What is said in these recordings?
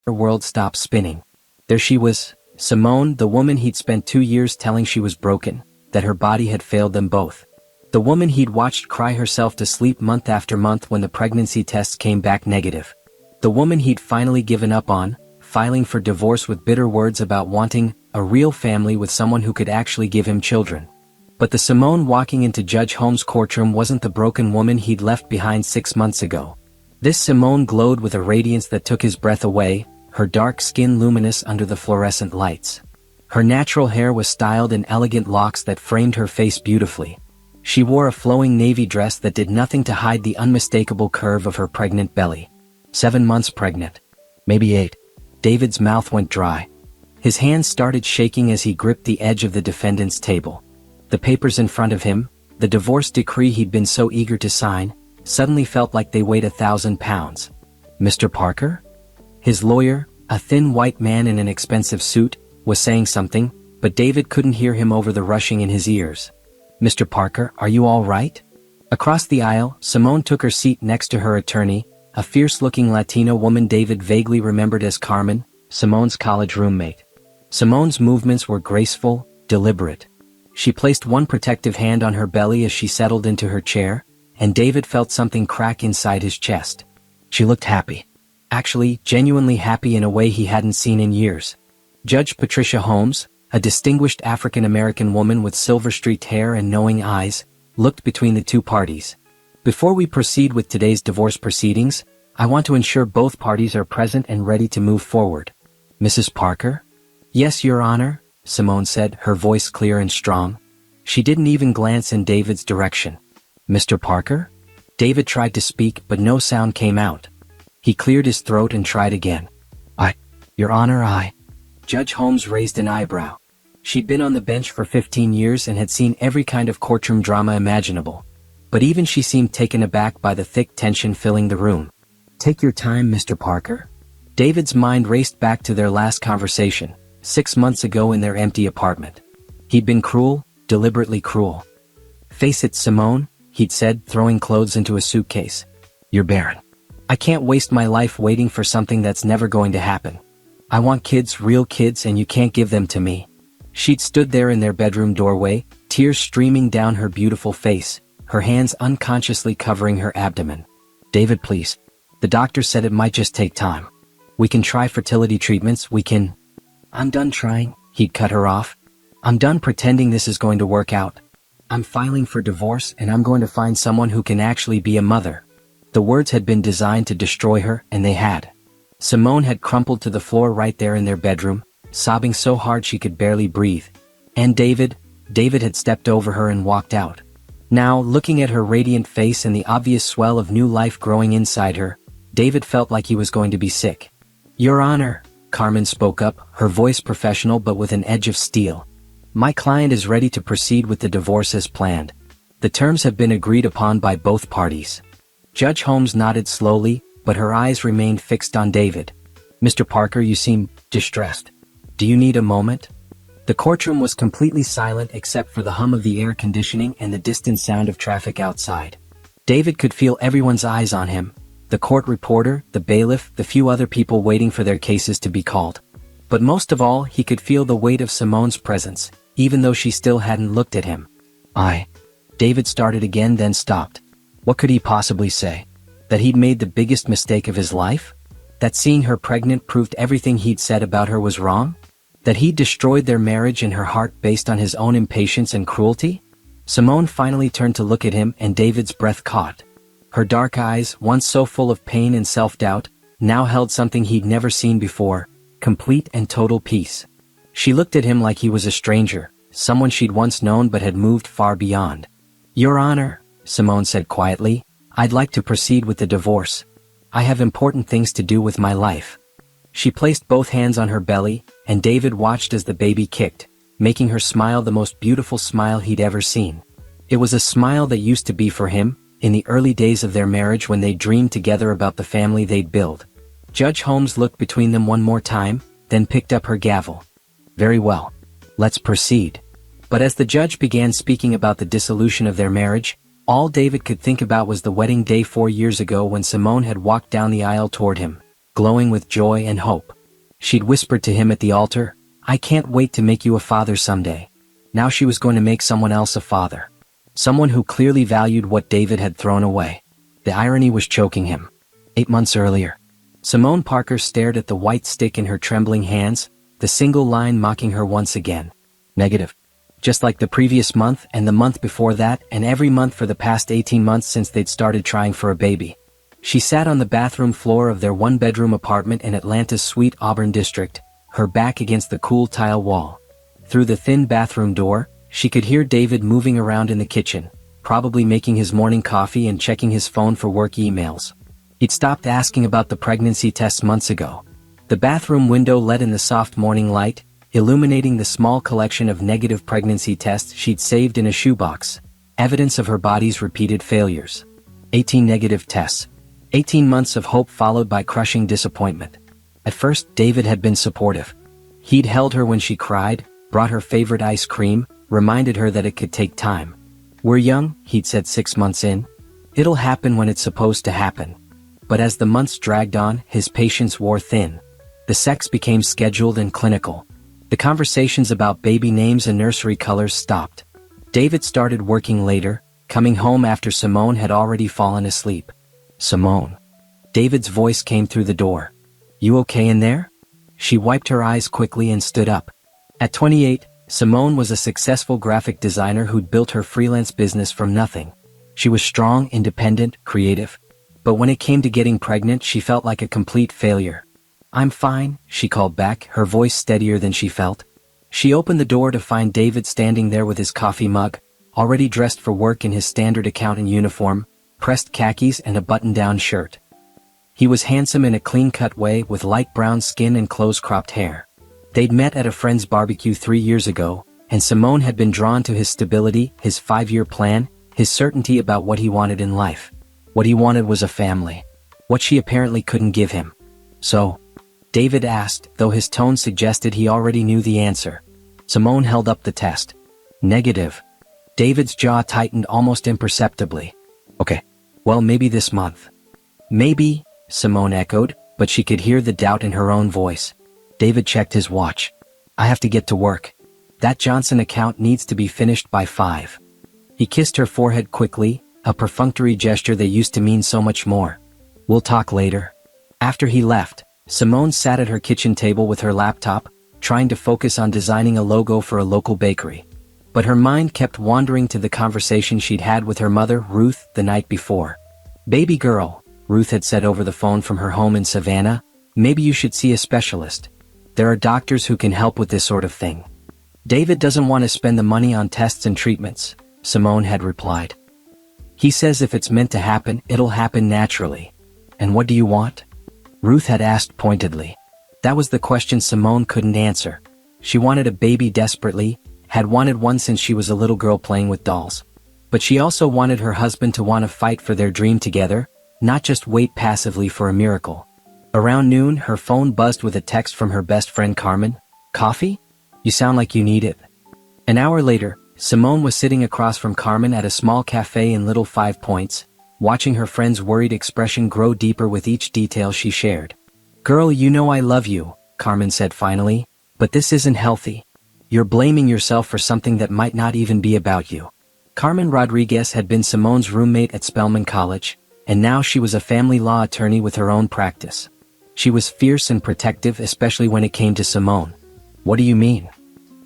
Her world stopped spinning. There she was, Simone, the woman he'd spent 2 years telling she was broken, that her body had failed them both. The woman he'd watched cry herself to sleep month after month when the pregnancy tests came back negative. The woman he'd finally given up on, filing for divorce with bitter words about wanting a real family with someone who could actually give him children. But the Simone walking into Judge Holmes' courtroom wasn't the broken woman he'd left behind 6 months ago. This Simone glowed with a radiance that took his breath away, her dark skin luminous under the fluorescent lights. Her natural hair was styled in elegant locks that framed her face beautifully. She wore a flowing navy dress that did nothing to hide the unmistakable curve of her pregnant belly. 7 months pregnant. Maybe 8. David's mouth went dry. His hands started shaking as he gripped the edge of the defendant's table. The papers in front of him, the divorce decree he'd been so eager to sign, suddenly felt like they weighed 1,000 pounds. Mr. Parker? His lawyer, a thin white man in an expensive suit, was saying something, but David couldn't hear him over the rushing in his ears. Mr. Parker, are you all right? Across the aisle, Simone took her seat next to her attorney, a fierce-looking Latino woman David vaguely remembered as Carmen, Simone's college roommate. Simone's movements were graceful, deliberate. She placed one protective hand on her belly as she settled into her chair, and David felt something crack inside his chest. She looked happy. Actually, genuinely happy in a way he hadn't seen in years. Judge Patricia Holmes, a distinguished African-American woman with silver-streaked hair and knowing eyes, looked between the two parties. Before we proceed with today's divorce proceedings, I want to ensure both parties are present and ready to move forward. Mrs. Parker? Yes, Your Honor, Simone said, her voice clear and strong. She didn't even glance in David's direction. Mr. Parker? David tried to speak, but no sound came out. He cleared his throat and tried again. Your Honor, Judge Holmes raised an eyebrow. She'd been on the bench for 15 years and had seen every kind of courtroom drama imaginable. But even she seemed taken aback by the thick tension filling the room. Take your time, Mr. Parker. David's mind raced back to their last conversation, 6 months ago in their empty apartment. He'd been cruel, deliberately cruel. Face it, Simone, he'd said, throwing clothes into a suitcase. You're barren. I can't waste my life waiting for something that's never going to happen. I want kids, real kids, and you can't give them to me. She'd stood there in their bedroom doorway, tears streaming down her beautiful face, her hands unconsciously covering her abdomen. David, please. The doctor said it might just take time. We can try fertility treatments, we can... I'm done trying, he'd cut her off. I'm done pretending this is going to work out. I'm filing for divorce and I'm going to find someone who can actually be a mother. The words had been designed to destroy her, and they had. Simone had crumpled to the floor right there in their bedroom, sobbing so hard she could barely breathe. And David had stepped over her and walked out. Now, looking at her radiant face and the obvious swell of new life growing inside her, David felt like he was going to be sick. Your Honor, Carmen spoke up, her voice professional but with an edge of steel. My client is ready to proceed with the divorce as planned. The terms have been agreed upon by both parties. Judge Holmes nodded slowly, but her eyes remained fixed on David. Mr. Parker, you seem distressed. Do you need a moment? The courtroom was completely silent except for the hum of the air conditioning and the distant sound of traffic outside. David could feel everyone's eyes on him, the court reporter, the bailiff, the few other people waiting for their cases to be called. But most of all, he could feel the weight of Simone's presence, even though she still hadn't looked at him. David started again, then stopped. What could he possibly say? That he'd made the biggest mistake of his life? That seeing her pregnant proved everything he'd said about her was wrong? That he'd destroyed their marriage and her heart based on his own impatience and cruelty? Simone finally turned to look at him, and David's breath caught. Her dark eyes, once so full of pain and self-doubt, now held something he'd never seen before, complete and total peace. She looked at him like he was a stranger, someone she'd once known but had moved far beyond. Your Honor, Simone said quietly, I'd like to proceed with the divorce. I have important things to do with my life. She placed both hands on her belly, and David watched as the baby kicked, making her smile the most beautiful smile he'd ever seen. It was a smile that used to be for him, in the early days of their marriage when they dreamed together about the family they'd build. Judge Holmes looked between them one more time, then picked up her gavel. Very well. Let's proceed. But as the judge began speaking about the dissolution of their marriage, all David could think about was the wedding day 4 years ago when Simone had walked down the aisle toward him, glowing with joy and hope. She'd whispered to him at the altar, "I can't wait to make you a father someday." Now she was going to make someone else a father. Someone who clearly valued what David had thrown away. The irony was choking him. 8 months earlier, Simone Parker stared at the white stick in her trembling hands, the single line mocking her once again. Negative. Just like the previous month and the month before that and every month for the past 18 months since they'd started trying for a baby. She sat on the bathroom floor of their one-bedroom apartment in Atlanta's Sweet Auburn district, her back against the cool tile wall. Through the thin bathroom door, she could hear David moving around in the kitchen, probably making his morning coffee and checking his phone for work emails. He'd stopped asking about the pregnancy tests months ago. The bathroom window let in the soft morning light, illuminating the small collection of negative pregnancy tests she'd saved in a shoebox, evidence of her body's repeated failures. 18 negative tests. 18 months of hope followed by crushing disappointment. At first, David had been supportive. He'd held her when she cried, brought her favorite ice cream, reminded her that it could take time. "We're young," he'd said 6 months in. "It'll happen when it's supposed to happen." But as the months dragged on, his patience wore thin. The sex became scheduled and clinical. The conversations about baby names and nursery colors stopped. David started working later, coming home after Simone had already fallen asleep. "Simone." David's voice came through the door. "You okay in there?" She wiped her eyes quickly and stood up. At 28, Simone was a successful graphic designer who'd built her freelance business from nothing. She was strong, independent, creative. But when it came to getting pregnant, she felt like a complete failure. "I'm fine," she called back, her voice steadier than she felt. She opened the door to find David standing there with his coffee mug, already dressed for work in his standard accountant uniform, pressed khakis and a button-down shirt. He was handsome in a clean-cut way with light brown skin and close-cropped hair. They'd met at a friend's barbecue 3 years ago, and Simone had been drawn to his stability, his 5-year plan, his certainty about what he wanted in life. What he wanted was a family. What she apparently couldn't give him. "So?" David asked, though his tone suggested he already knew the answer. Simone held up the test. "Negative." David's jaw tightened almost imperceptibly. "Okay. Well, maybe this month." "Maybe," Simone echoed, but she could hear the doubt in her own voice. David checked his watch. "I have to get to work. That Johnson account needs to be finished by 5. He kissed her forehead quickly, a perfunctory gesture that used to mean so much more. "We'll talk later." After he left, Simone sat at her kitchen table with her laptop, trying to focus on designing a logo for a local bakery. But her mind kept wandering to the conversation she'd had with her mother, Ruth, the night before. "Baby girl," Ruth had said over the phone from her home in Savannah, "maybe you should see a specialist. There are doctors who can help with this sort of thing." "David doesn't want to spend the money on tests and treatments," Simone had replied. "He says if it's meant to happen, it'll happen naturally." "And what do you want?" Ruth had asked pointedly. That was the question Simone couldn't answer. She wanted a baby desperately, had wanted one since she was a little girl playing with dolls. But she also wanted her husband to want to fight for their dream together, not just wait passively for a miracle. Around noon, her phone buzzed with a text from her best friend Carmen. "Coffee? You sound like you need it." An hour later, Simone was sitting across from Carmen at a small cafe in Little 5 Points, watching her friend's worried expression grow deeper with each detail she shared. "Girl, you know I love you," Carmen said finally, "but this isn't healthy. You're blaming yourself for something that might not even be about you." Carmen Rodriguez had been Simone's roommate at Spelman College, and now she was a family law attorney with her own practice. She was fierce and protective, especially when it came to Simone. "What do you mean?"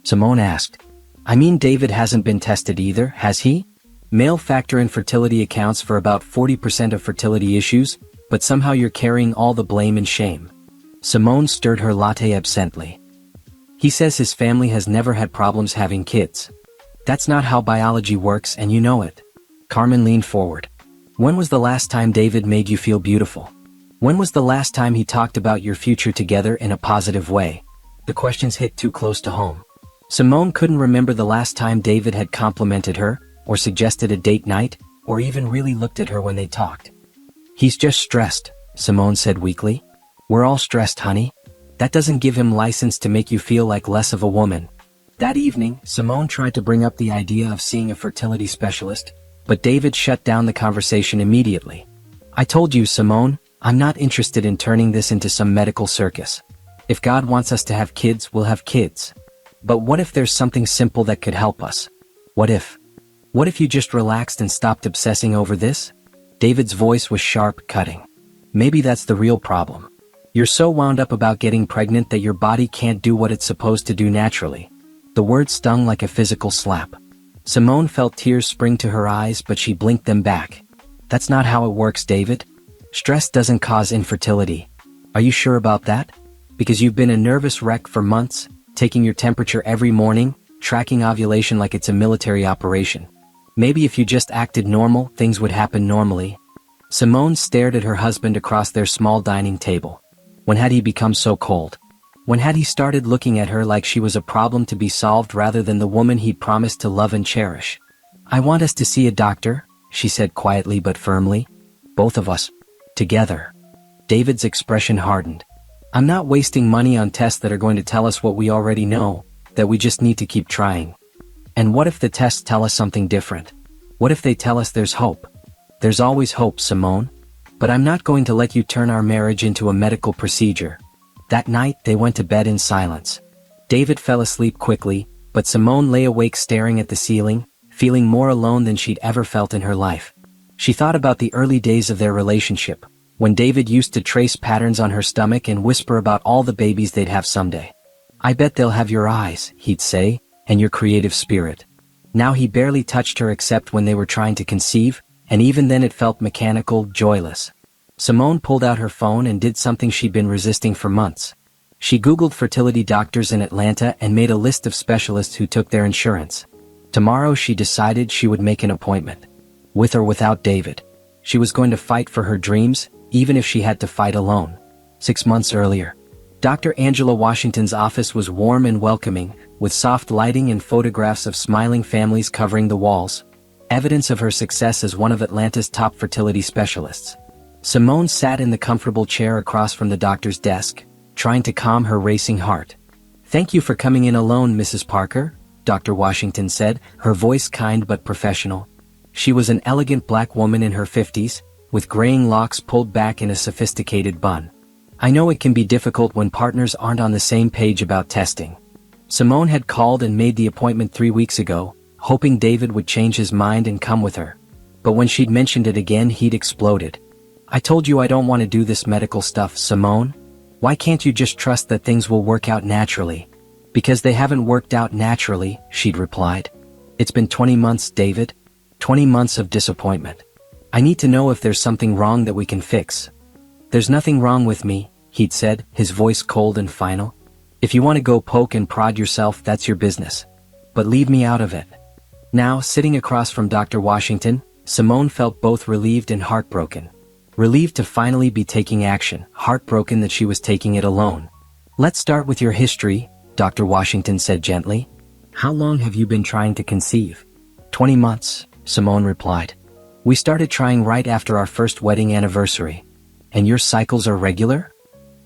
Simone asked. "I mean, David hasn't been tested either, has he? Male factor infertility accounts for about 40% of fertility issues, but somehow you're carrying all the blame and shame." Simone stirred her latte absently. "He says his family has never had problems having kids. That's not how biology works, and you know it." Carmen leaned forward. "When was the last time David made you feel beautiful? When was the last time he talked about your future together in a positive way?" The questions hit too close to home. Simone couldn't remember the last time David had complimented her, or suggested a date night, or even really looked at her when they talked. "He's just stressed," Simone said weakly. "We're all stressed, honey. That doesn't give him license to make you feel like less of a woman." That evening, Simone tried to bring up the idea of seeing a fertility specialist, but David shut down the conversation immediately. "I told you, Simone, I'm not interested in turning this into some medical circus. If God wants us to have kids, we'll have kids. But what if there's something simple that could help us? What if you just relaxed and stopped obsessing over this? David's voice was sharp, cutting. Maybe that's the real problem. You're so wound up about getting pregnant that your body can't do what it's supposed to do naturally. The word stung like a physical slap. Simone felt tears spring to her eyes, but she blinked them back. That's not how it works, David. Stress doesn't cause infertility. Are you sure about that? Because you've been a nervous wreck for months, taking your temperature every morning, tracking ovulation like it's a military operation. Maybe if you just acted normal, things would happen normally. Simone stared at her husband across their small dining table. When had he become so cold? When had he started looking at her like she was a problem to be solved rather than the woman he'd promised to love and cherish? I want us to see a doctor, she said quietly but firmly. Both of us. Together. David's expression hardened. I'm not wasting money on tests that are going to tell us what we already know, that we just need to keep trying. And what if the tests tell us something different? What if they tell us there's hope? There's always hope, Simone. But I'm not going to let you turn our marriage into a medical procedure. That night, they went to bed in silence. David fell asleep quickly, but Simone lay awake staring at the ceiling, feeling more alone than she'd ever felt in her life. She thought about the early days of their relationship, when David used to trace patterns on her stomach and whisper about all the babies they'd have someday. I bet they'll have your eyes, he'd say, and your creative spirit. Now he barely touched her except when they were trying to conceive, and even then it felt mechanical, joyless. Simone pulled out her phone and did something she'd been resisting for months. She Googled fertility doctors in Atlanta and made a list of specialists who took their insurance. Tomorrow she decided she would make an appointment. With or without David. She was going to fight for her dreams, even if she had to fight alone. 6 months earlier, Dr. Angela Washington's office was warm and welcoming, with soft lighting and photographs of smiling families covering the walls. Evidence of her success as one of Atlanta's top fertility specialists. Simone sat in the comfortable chair across from the doctor's desk, trying to calm her racing heart. Thank you for coming in alone, Mrs. Parker, Dr. Washington said, her voice kind but professional. She was an elegant black woman in her 50s, with graying locks pulled back in a sophisticated bun. I know it can be difficult when partners aren't on the same page about testing. Simone had called and made the appointment 3 weeks ago, hoping David would change his mind and come with her. But when she'd mentioned it again, he'd exploded. I told you I don't want to do this medical stuff, Simone. Why can't you just trust that things will work out naturally? Because they haven't worked out naturally, she'd replied. It's been 20 months, David. 20 months of disappointment. I need to know if there's something wrong that we can fix. There's nothing wrong with me, he'd said, his voice cold and final. If you want to go poke and prod yourself, that's your business. But leave me out of it. Now, sitting across from Dr. Washington, Simone felt both relieved and heartbroken. Relieved to finally be taking action, heartbroken that she was taking it alone. Let's start with your history, Dr. Washington said gently. How long have you been trying to conceive? 20 months, Simone replied. We started trying right after our first wedding anniversary. And your cycles are regular?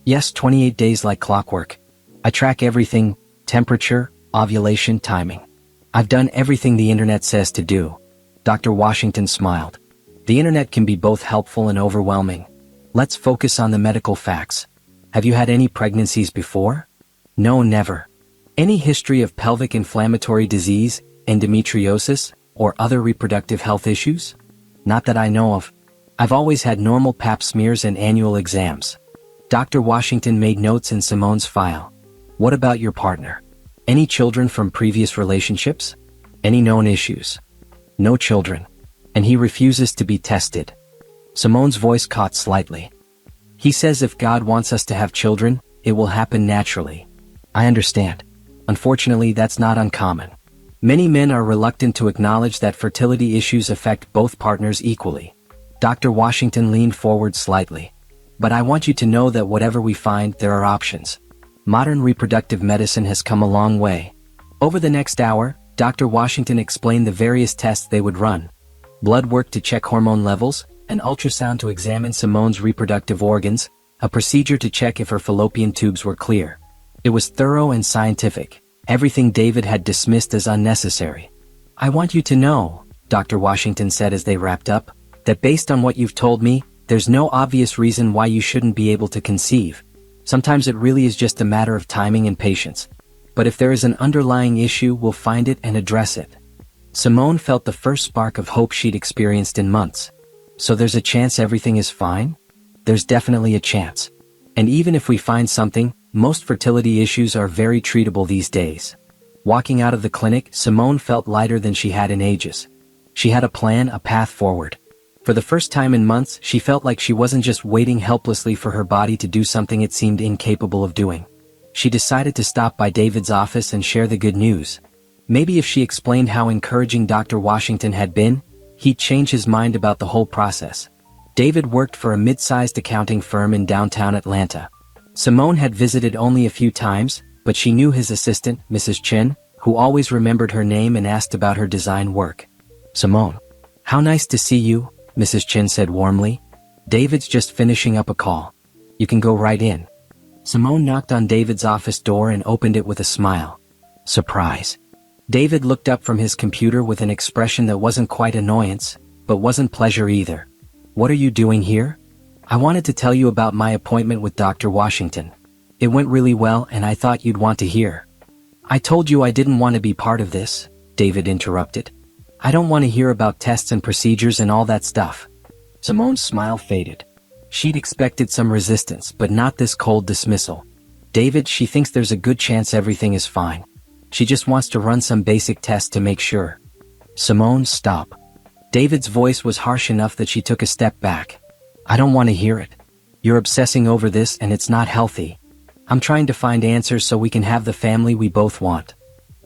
Yes, 28 days like clockwork. I track everything, temperature, ovulation, timing. I've done everything the internet says to do. Dr. Washington smiled. The internet can be both helpful and overwhelming. Let's focus on the medical facts. Have you had any pregnancies before? No, never. Any history of pelvic inflammatory disease, endometriosis, or other reproductive health issues? Not that I know of. I've always had normal pap smears and annual exams. Dr. Washington made notes in Simone's file. What about your partner? Any children from previous relationships? Any known issues? No children. And he refuses to be tested. Simone's voice caught slightly. He says if God wants us to have children, it will happen naturally. I understand. Unfortunately, that's not uncommon. Many men are reluctant to acknowledge that fertility issues affect both partners equally. Dr. Washington leaned forward slightly. But I want you to know that whatever we find, there are options. Modern reproductive medicine has come a long way. Over the next hour, Dr. Washington explained the various tests they would run. Blood work to check hormone levels, an ultrasound to examine Simone's reproductive organs, a procedure to check if her fallopian tubes were clear. It was thorough and scientific, everything David had dismissed as unnecessary. I want you to know, Dr. Washington said as they wrapped up, that based on what you've told me, There's no obvious reason why you shouldn't be able to conceive. Sometimes it really is just a matter of timing and patience. But if there is an underlying issue, we'll find it and address it. Simone felt the first spark of hope she'd experienced in months. So there's a chance everything is fine? There's definitely a chance. And even if we find something, most fertility issues are very treatable these days. Walking out of the clinic, Simone felt lighter than she had in ages. She had a plan, a path forward. For the first time in months, she felt like she wasn't just waiting helplessly for her body to do something it seemed incapable of doing. She decided to stop by David's office and share the good news. Maybe if she explained how encouraging Dr. Washington had been, he'd change his mind about the whole process. David worked for a mid-sized accounting firm in downtown Atlanta. Simone had visited only a few times, but she knew his assistant, Mrs. Chen, who always remembered her name and asked about her design work. "Simone, how nice to see you," Mrs. Chen said warmly. "David's just finishing up a call. You can go right in." Simone knocked on David's office door and opened it with a smile. Surprise. David looked up from his computer with an expression that wasn't quite annoyance, but wasn't pleasure either. "What are you doing here?" "I wanted to tell you about my appointment with Dr. Washington. It went really well and I thought you'd want to hear." "I told you I didn't want to be part of this," David interrupted. "I don't want to hear about tests and procedures and all that stuff." Simone's smile faded. She'd expected some resistance, but not this cold dismissal. "David, she thinks there's a good chance everything is fine. She just wants to run some basic tests to make sure." "Simone, stop." David's voice was harsh enough that she took a step back. "I don't want to hear it. You're obsessing over this and it's not healthy. I'm trying to find answers so we can have the family we both want."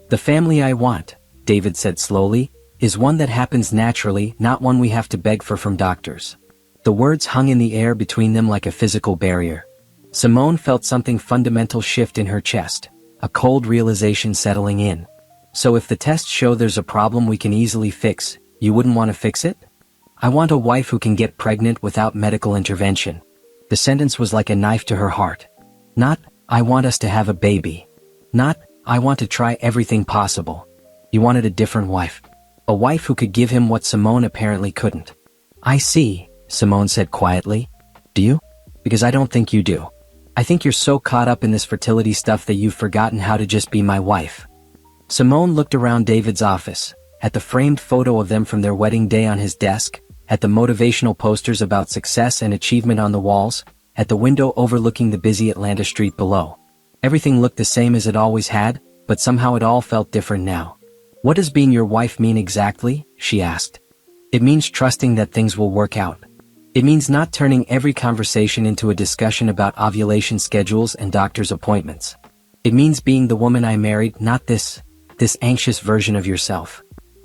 "The family I want," David said slowly, "is one that happens naturally, not one we have to beg for from doctors." The words hung in the air between them like a physical barrier. Simone felt something fundamental shift in her chest, a cold realization settling in. "So if the tests show there's a problem we can easily fix, you wouldn't want to fix it?" "I want a wife who can get pregnant without medical intervention." The sentence was like a knife to her heart. Not, "I want us to have a baby." Not, "I want to try everything possible." You wanted a different wife. A wife who could give him what Simone apparently couldn't. "I see," Simone said quietly. "Do you?" "Because I don't think you do. I think you're so caught up in this fertility stuff that you've forgotten how to just be my wife." Simone looked around David's office, at the framed photo of them from their wedding day on his desk, at the motivational posters about success and achievement on the walls, at the window overlooking the busy Atlanta street below. Everything looked the same as it always had, but somehow it all felt different now. "What does being your wife mean exactly?" she asked. "It means trusting that things will work out. It means not turning every conversation into a discussion about ovulation schedules and doctor's appointments. It means being the woman I married, not this anxious version of yourself."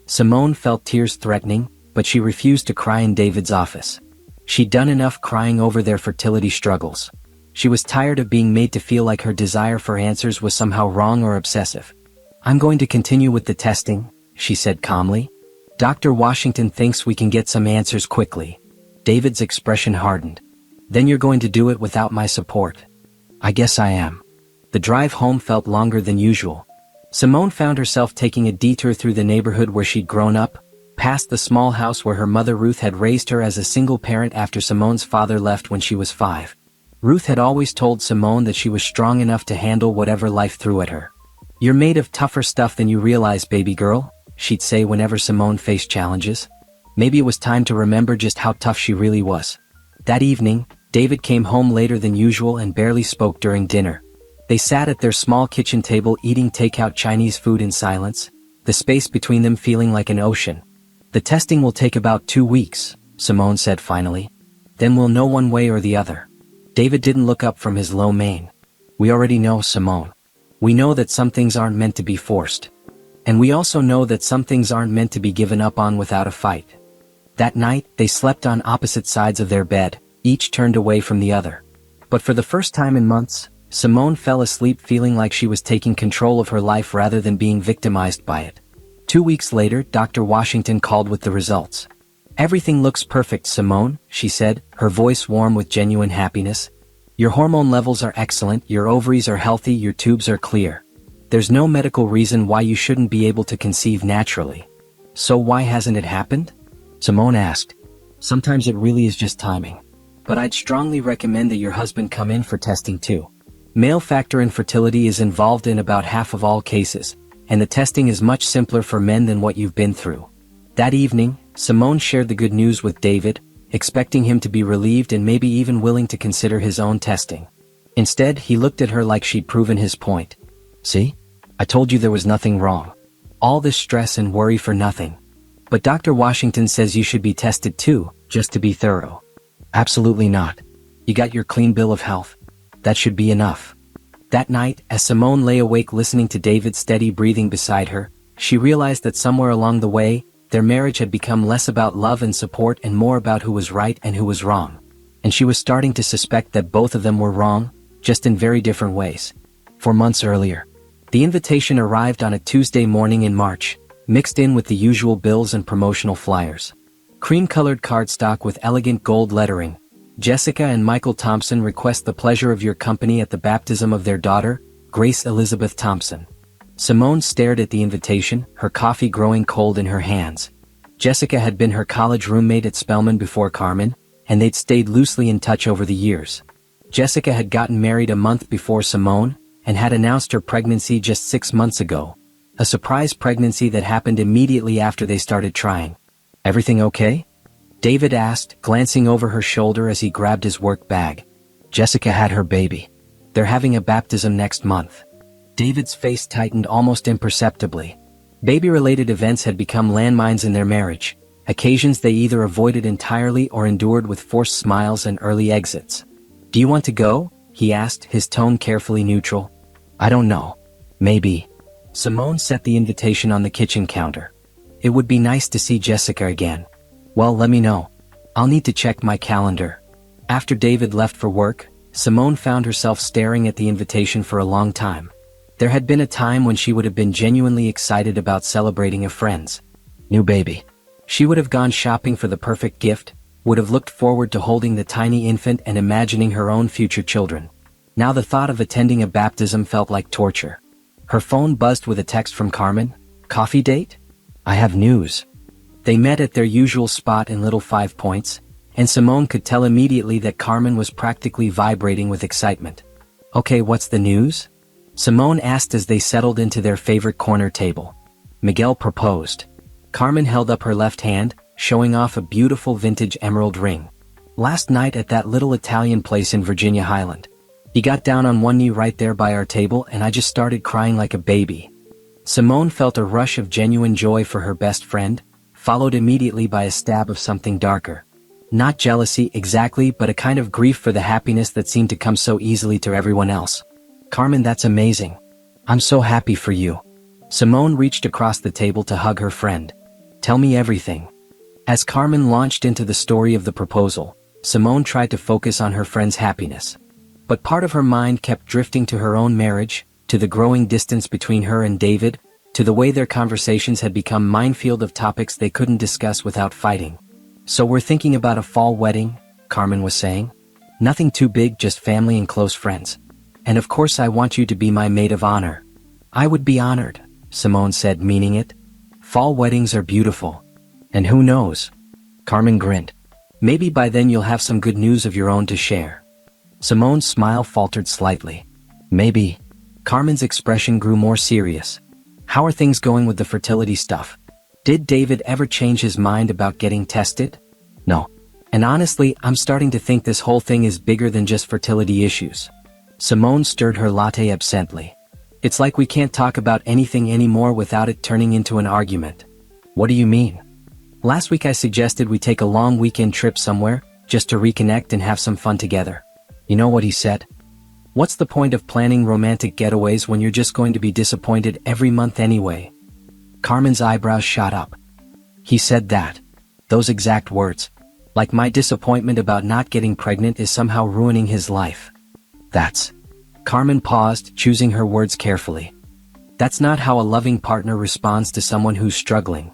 Simone felt tears threatening, but she refused to cry in David's office. She'd done enough crying over their fertility struggles. She was tired of being made to feel like her desire for answers was somehow wrong or obsessive. "I'm going to continue with the testing," she said calmly. "Dr. Washington thinks we can get some answers quickly." David's expression hardened. "Then you're going to do it without my support?" "I guess I am." The drive home felt longer than usual. Simone found herself taking a detour through the neighborhood where she'd grown up, past the small house where her mother Ruth had raised her as a single parent after Simone's father left when she was 5. Ruth had always told Simone that she was strong enough to handle whatever life threw at her. "You're made of tougher stuff than you realize, baby girl," she'd say whenever Simone faced challenges. Maybe it was time to remember just how tough she really was. That evening, David came home later than usual and barely spoke during dinner. They sat at their small kitchen table eating takeout Chinese food in silence, the space between them feeling like an ocean. "The testing will take about 2 weeks, Simone said finally. "Then we'll know one way or the other." David didn't look up from his low mane. "We already know, Simone. We know that some things aren't meant to be forced. And we also know that some things aren't meant to be given up on without a fight." That night, they slept on opposite sides of their bed, each turned away from the other. But for the first time in months, Simone fell asleep feeling like she was taking control of her life rather than being victimized by it. 2 weeks later, Dr. Washington called with the results. "Everything looks perfect, Simone," she said, her voice warm with genuine happiness. "Your hormone levels are excellent, your ovaries are healthy, your tubes are clear. There's no medical reason why you shouldn't be able to conceive naturally." "So why hasn't it happened?" Simone asked. "Sometimes it really is just timing. but I'd strongly recommend that your husband come in for testing too. Male factor infertility is involved in about half of all cases, and the testing is much simpler for men than what you've been through. That evening, Simone shared the good news with David, expecting him to be relieved and maybe even willing to consider his own testing. Instead, he looked at her like she'd proven his point. See? I told you there was nothing wrong. All this stress and worry for nothing. But Dr. Washington says you should be tested too, just to be thorough. Absolutely not. You got your clean bill of health. That should be enough. That night, as Simone lay awake listening to David's steady breathing beside her, she realized that somewhere along the way, their marriage had become less about love and support and more about who was right and who was wrong. And she was starting to suspect that both of them were wrong, just in very different ways. 4 months earlier, the invitation arrived on a Tuesday morning in March, mixed in with the usual bills and promotional flyers. Cream-colored cardstock with elegant gold lettering. Jessica and Michael Thompson request the pleasure of your company at the baptism of their daughter, Grace Elizabeth Thompson. Simone stared at the invitation, her coffee growing cold in her hands. Jessica had been her college roommate at Spelman before Carmen, and they'd stayed loosely in touch over the years. Jessica had gotten married a month before Simone, and had announced her pregnancy just 6 months ago. A surprise pregnancy that happened immediately after they started trying. Everything okay? David asked, glancing over her shoulder as he grabbed his work bag. Jessica had her baby. They're having a baptism next month. David's face tightened almost imperceptibly. Baby-related events had become landmines in their marriage, occasions they either avoided entirely or endured with forced smiles and early exits. Do you want to go? He asked, his tone carefully neutral. I don't know. Maybe. Simone set the invitation on the kitchen counter. It would be nice to see Jessica again. Well, let me know. I'll need to check my calendar. After David left for work, Simone found herself staring at the invitation for a long time. There had been a time when she would have been genuinely excited about celebrating a friend's new baby. She would have gone shopping for the perfect gift, would have looked forward to holding the tiny infant and imagining her own future children. Now the thought of attending a baptism felt like torture. Her phone buzzed with a text from Carmen. Coffee date? I have news. They met at their usual spot in Little 5 Points, and Simone could tell immediately that Carmen was practically vibrating with excitement. Okay, what's the news? Simone asked as they settled into their favorite corner table. Miguel proposed. Carmen held up her left hand, showing off a beautiful vintage emerald ring. Last night at that little Italian place in Virginia Highland. He got down on one knee right there by our table and I just started crying like a baby. Simone felt a rush of genuine joy for her best friend, followed immediately by a stab of something darker. Not jealousy exactly, but a kind of grief for the happiness that seemed to come so easily to everyone else. Carmen, that's amazing. I'm so happy for you. Simone reached across the table to hug her friend. Tell me everything. As Carmen launched into the story of the proposal, Simone tried to focus on her friend's happiness. But part of her mind kept drifting to her own marriage, to the growing distance between her and David, to the way their conversations had become minefield of topics they couldn't discuss without fighting. So we're thinking about a fall wedding, Carmen was saying. Nothing too big, just family and close friends. And of course I want you to be my maid of honor. I would be honored, Simone said, meaning it. Fall weddings are beautiful. And who knows? Carmen grinned. Maybe by then you'll have some good news of your own to share. Simone's smile faltered slightly. Maybe. Carmen's expression grew more serious. How are things going with the fertility stuff? Did David ever change his mind about getting tested? No. And honestly, I'm starting to think this whole thing is bigger than just fertility issues. Simone stirred her latte absently. It's like we can't talk about anything anymore without it turning into an argument. What do you mean? Last week I suggested we take a long weekend trip somewhere, just to reconnect and have some fun together. You know what he said? What's the point of planning romantic getaways when you're just going to be disappointed every month anyway? Carmen's eyebrows shot up. He said that. Those exact words. Like my disappointment about not getting pregnant is somehow ruining his life. That's. Carmen paused, choosing her words carefully. That's not how a loving partner responds to someone who's struggling.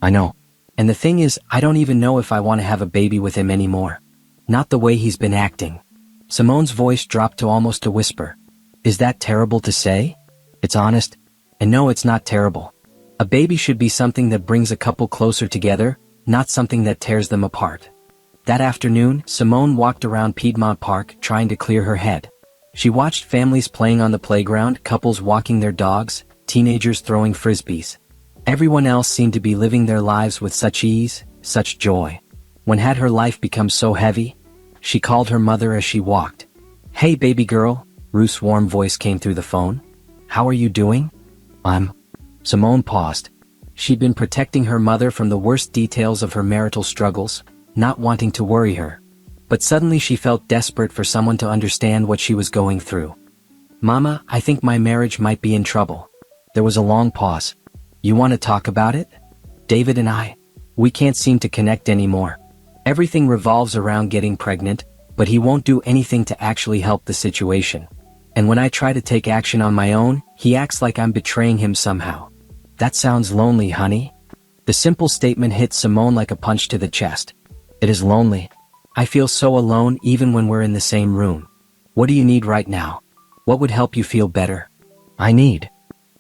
I know. And the thing is, I don't even know if I want to have a baby with him anymore. Not the way he's been acting. Simone's voice dropped to almost a whisper. Is that terrible to say? It's honest. And no, it's not terrible. A baby should be something that brings a couple closer together, not something that tears them apart. That afternoon, Simone walked around Piedmont Park trying to clear her head. She watched families playing on the playground, couples walking their dogs, teenagers throwing frisbees. Everyone else seemed to be living their lives with such ease, such joy. When had her life become so heavy? She called her mother as she walked. "Hey baby girl," Ruth's warm voice came through the phone. "How are you doing?" Simone paused. She'd been protecting her mother from the worst details of her marital struggles, not wanting to worry her. But suddenly she felt desperate for someone to understand what she was going through. "Mama, I think my marriage might be in trouble." There was a long pause. "You want to talk about it?" "David and we can't seem to connect anymore. Everything revolves around getting pregnant, but he won't do anything to actually help the situation. And when I try to take action on my own, he acts like I'm betraying him somehow." "That sounds lonely, honey." The simple statement hit Simone like a punch to the chest. "It is lonely. I feel so alone even when we're in the same room. What do you need right now? What would help you feel better?"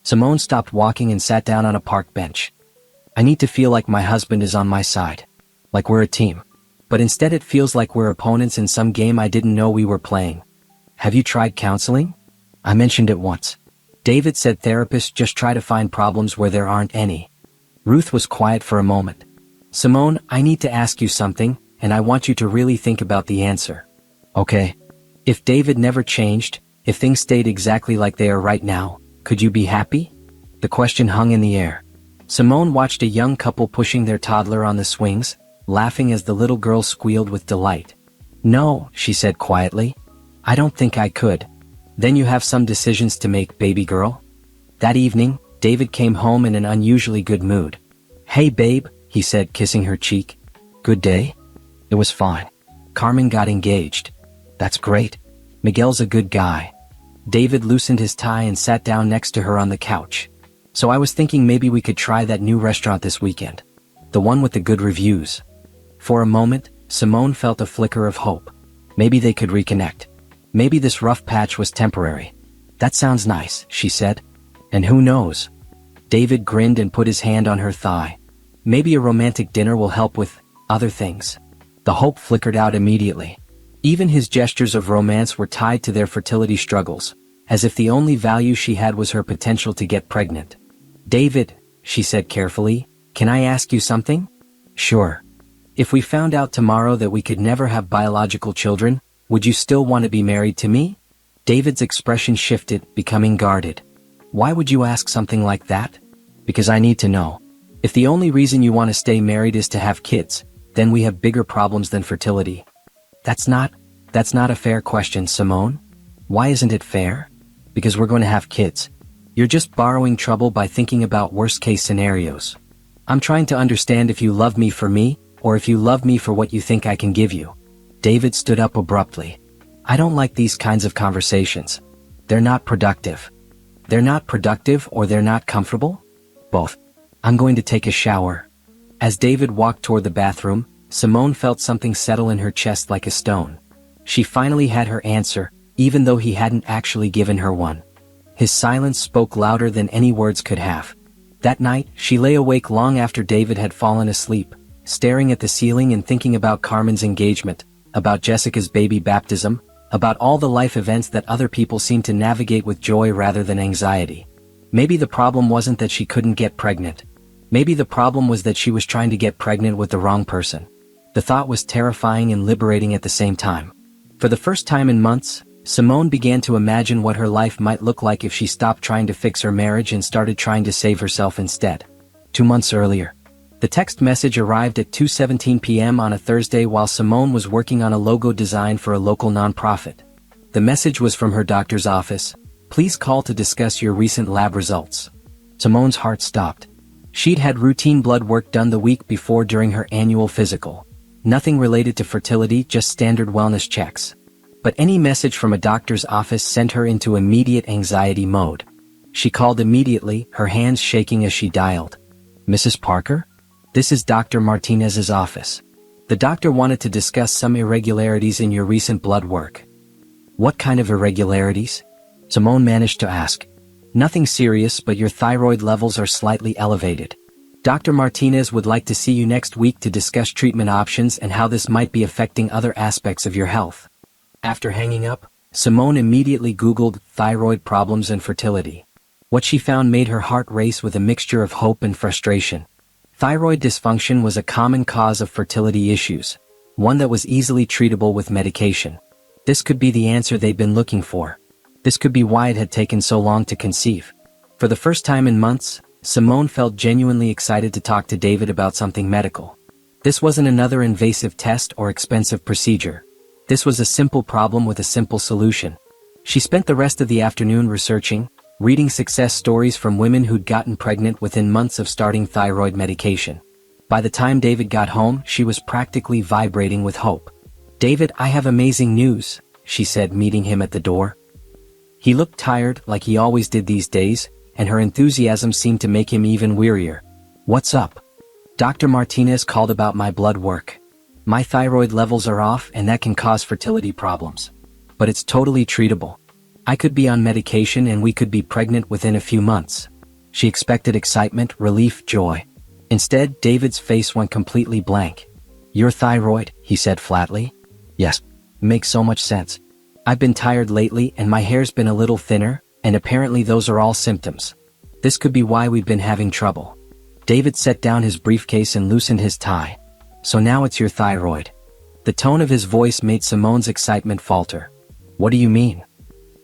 Simone stopped walking and sat down on a park bench. "I need to feel like my husband is on my side. Like we're a team. But instead it feels like we're opponents in some game I didn't know we were playing." "Have you tried counseling?" "I mentioned it once. David said therapists just try to find problems where there aren't any." Ruth was quiet for a moment. "Simone, I need to ask you something, and I want you to really think about the answer." "Okay." "If David never changed, if things stayed exactly like they are right now, could you be happy?" The question hung in the air. Simone watched a young couple pushing their toddler on the swings, laughing as the little girl squealed with delight. "No," she said quietly. "I don't think I could." "Then you have some decisions to make, baby girl." That evening, David came home in an unusually good mood. "Hey babe," he said, kissing her cheek. "Good day?" "It was fine. Carmen got engaged." "That's great. Miguel's a good guy." David loosened his tie and sat down next to her on the couch. "So I was thinking maybe we could try that new restaurant this weekend. The one with the good reviews." For a moment, Simone felt a flicker of hope. Maybe they could reconnect. Maybe this rough patch was temporary. "That sounds nice," she said. "And who knows?" David grinned and put his hand on her thigh. "Maybe a romantic dinner will help with other things." The hope flickered out immediately. Even his gestures of romance were tied to their fertility struggles, as if the only value she had was her potential to get pregnant. "David," she said carefully, "can I ask you something?" "Sure." "If we found out tomorrow that we could never have biological children, would you still want to be married to me?" David's expression shifted, becoming guarded. "Why would you ask something like that?" "Because I need to know. If the only reason you want to stay married is to have kids, then we have bigger problems than fertility." That's not a fair question, Simone." "Why isn't it fair?" "Because we're going to have kids. You're just borrowing trouble by thinking about worst-case scenarios. I'm trying to understand if you love me for me, or if you love me for what you think I can give you." David stood up abruptly. "I don't like these kinds of conversations. They're not productive." "They're not productive or they're not comfortable?" "Both. I'm going to take a shower." As David walked toward the bathroom, Simone felt something settle in her chest like a stone. She finally had her answer, even though he hadn't actually given her one. His silence spoke louder than any words could have. That night, she lay awake long after David had fallen asleep, staring at the ceiling and thinking about Carmen's engagement, about Jessica's baby baptism, about all the life events that other people seem to navigate with joy rather than anxiety. Maybe the problem wasn't that she couldn't get pregnant. Maybe the problem was that she was trying to get pregnant with the wrong person. The thought was terrifying and liberating at the same time. For the first time in months, Simone began to imagine what her life might look like if she stopped trying to fix her marriage and started trying to save herself instead. 2 months earlier, the text message arrived at 2:17 p.m. on a Thursday while Simone was working on a logo design for a local nonprofit. The message was from her doctor's office. "Please call to discuss your recent lab results." Simone's heart stopped. She'd had routine blood work done the week before during her annual physical. Nothing related to fertility, just standard wellness checks. But any message from a doctor's office sent her into immediate anxiety mode. She called immediately, her hands shaking as she dialed. "Mrs. Parker? This is Dr. Martinez's office. The doctor wanted to discuss some irregularities in your recent blood work." "What kind of irregularities?" Simone managed to ask. "Nothing serious, but your thyroid levels are slightly elevated." Dr. Martinez would like to see you next week to discuss treatment options and how this might be affecting other aspects of your health. After hanging up, Simone immediately Googled thyroid problems and fertility. What she found made her heart race with a mixture of hope and frustration. Thyroid dysfunction was a common cause of fertility issues, one that was easily treatable with medication. This could be the answer they'd been looking for. This could be why it had taken so long to conceive. For the first time in months, Simone felt genuinely excited to talk to David about something medical. This wasn't another invasive test or expensive procedure. This was a simple problem with a simple solution. She spent the rest of the afternoon researching, reading success stories from women who'd gotten pregnant within months of starting thyroid medication. By the time David got home, she was practically vibrating with hope. "David, I have amazing news," she said, meeting him at the door. He looked tired, like he always did these days, and her enthusiasm seemed to make him even wearier. "What's up?" "Dr. Martinez called about my blood work. My thyroid levels are off and that can cause fertility problems. But it's totally treatable. I could be on medication and we could be pregnant within a few months." She expected excitement, relief, joy. Instead, David's face went completely blank. "Your thyroid," he said flatly. "Yes. Makes so much sense. I've been tired lately and my hair's been a little thinner, and apparently those are all symptoms. This could be why we've been having trouble." David set down his briefcase and loosened his tie. "So now it's your thyroid." The tone of his voice made Simone's excitement falter. "What do you mean?"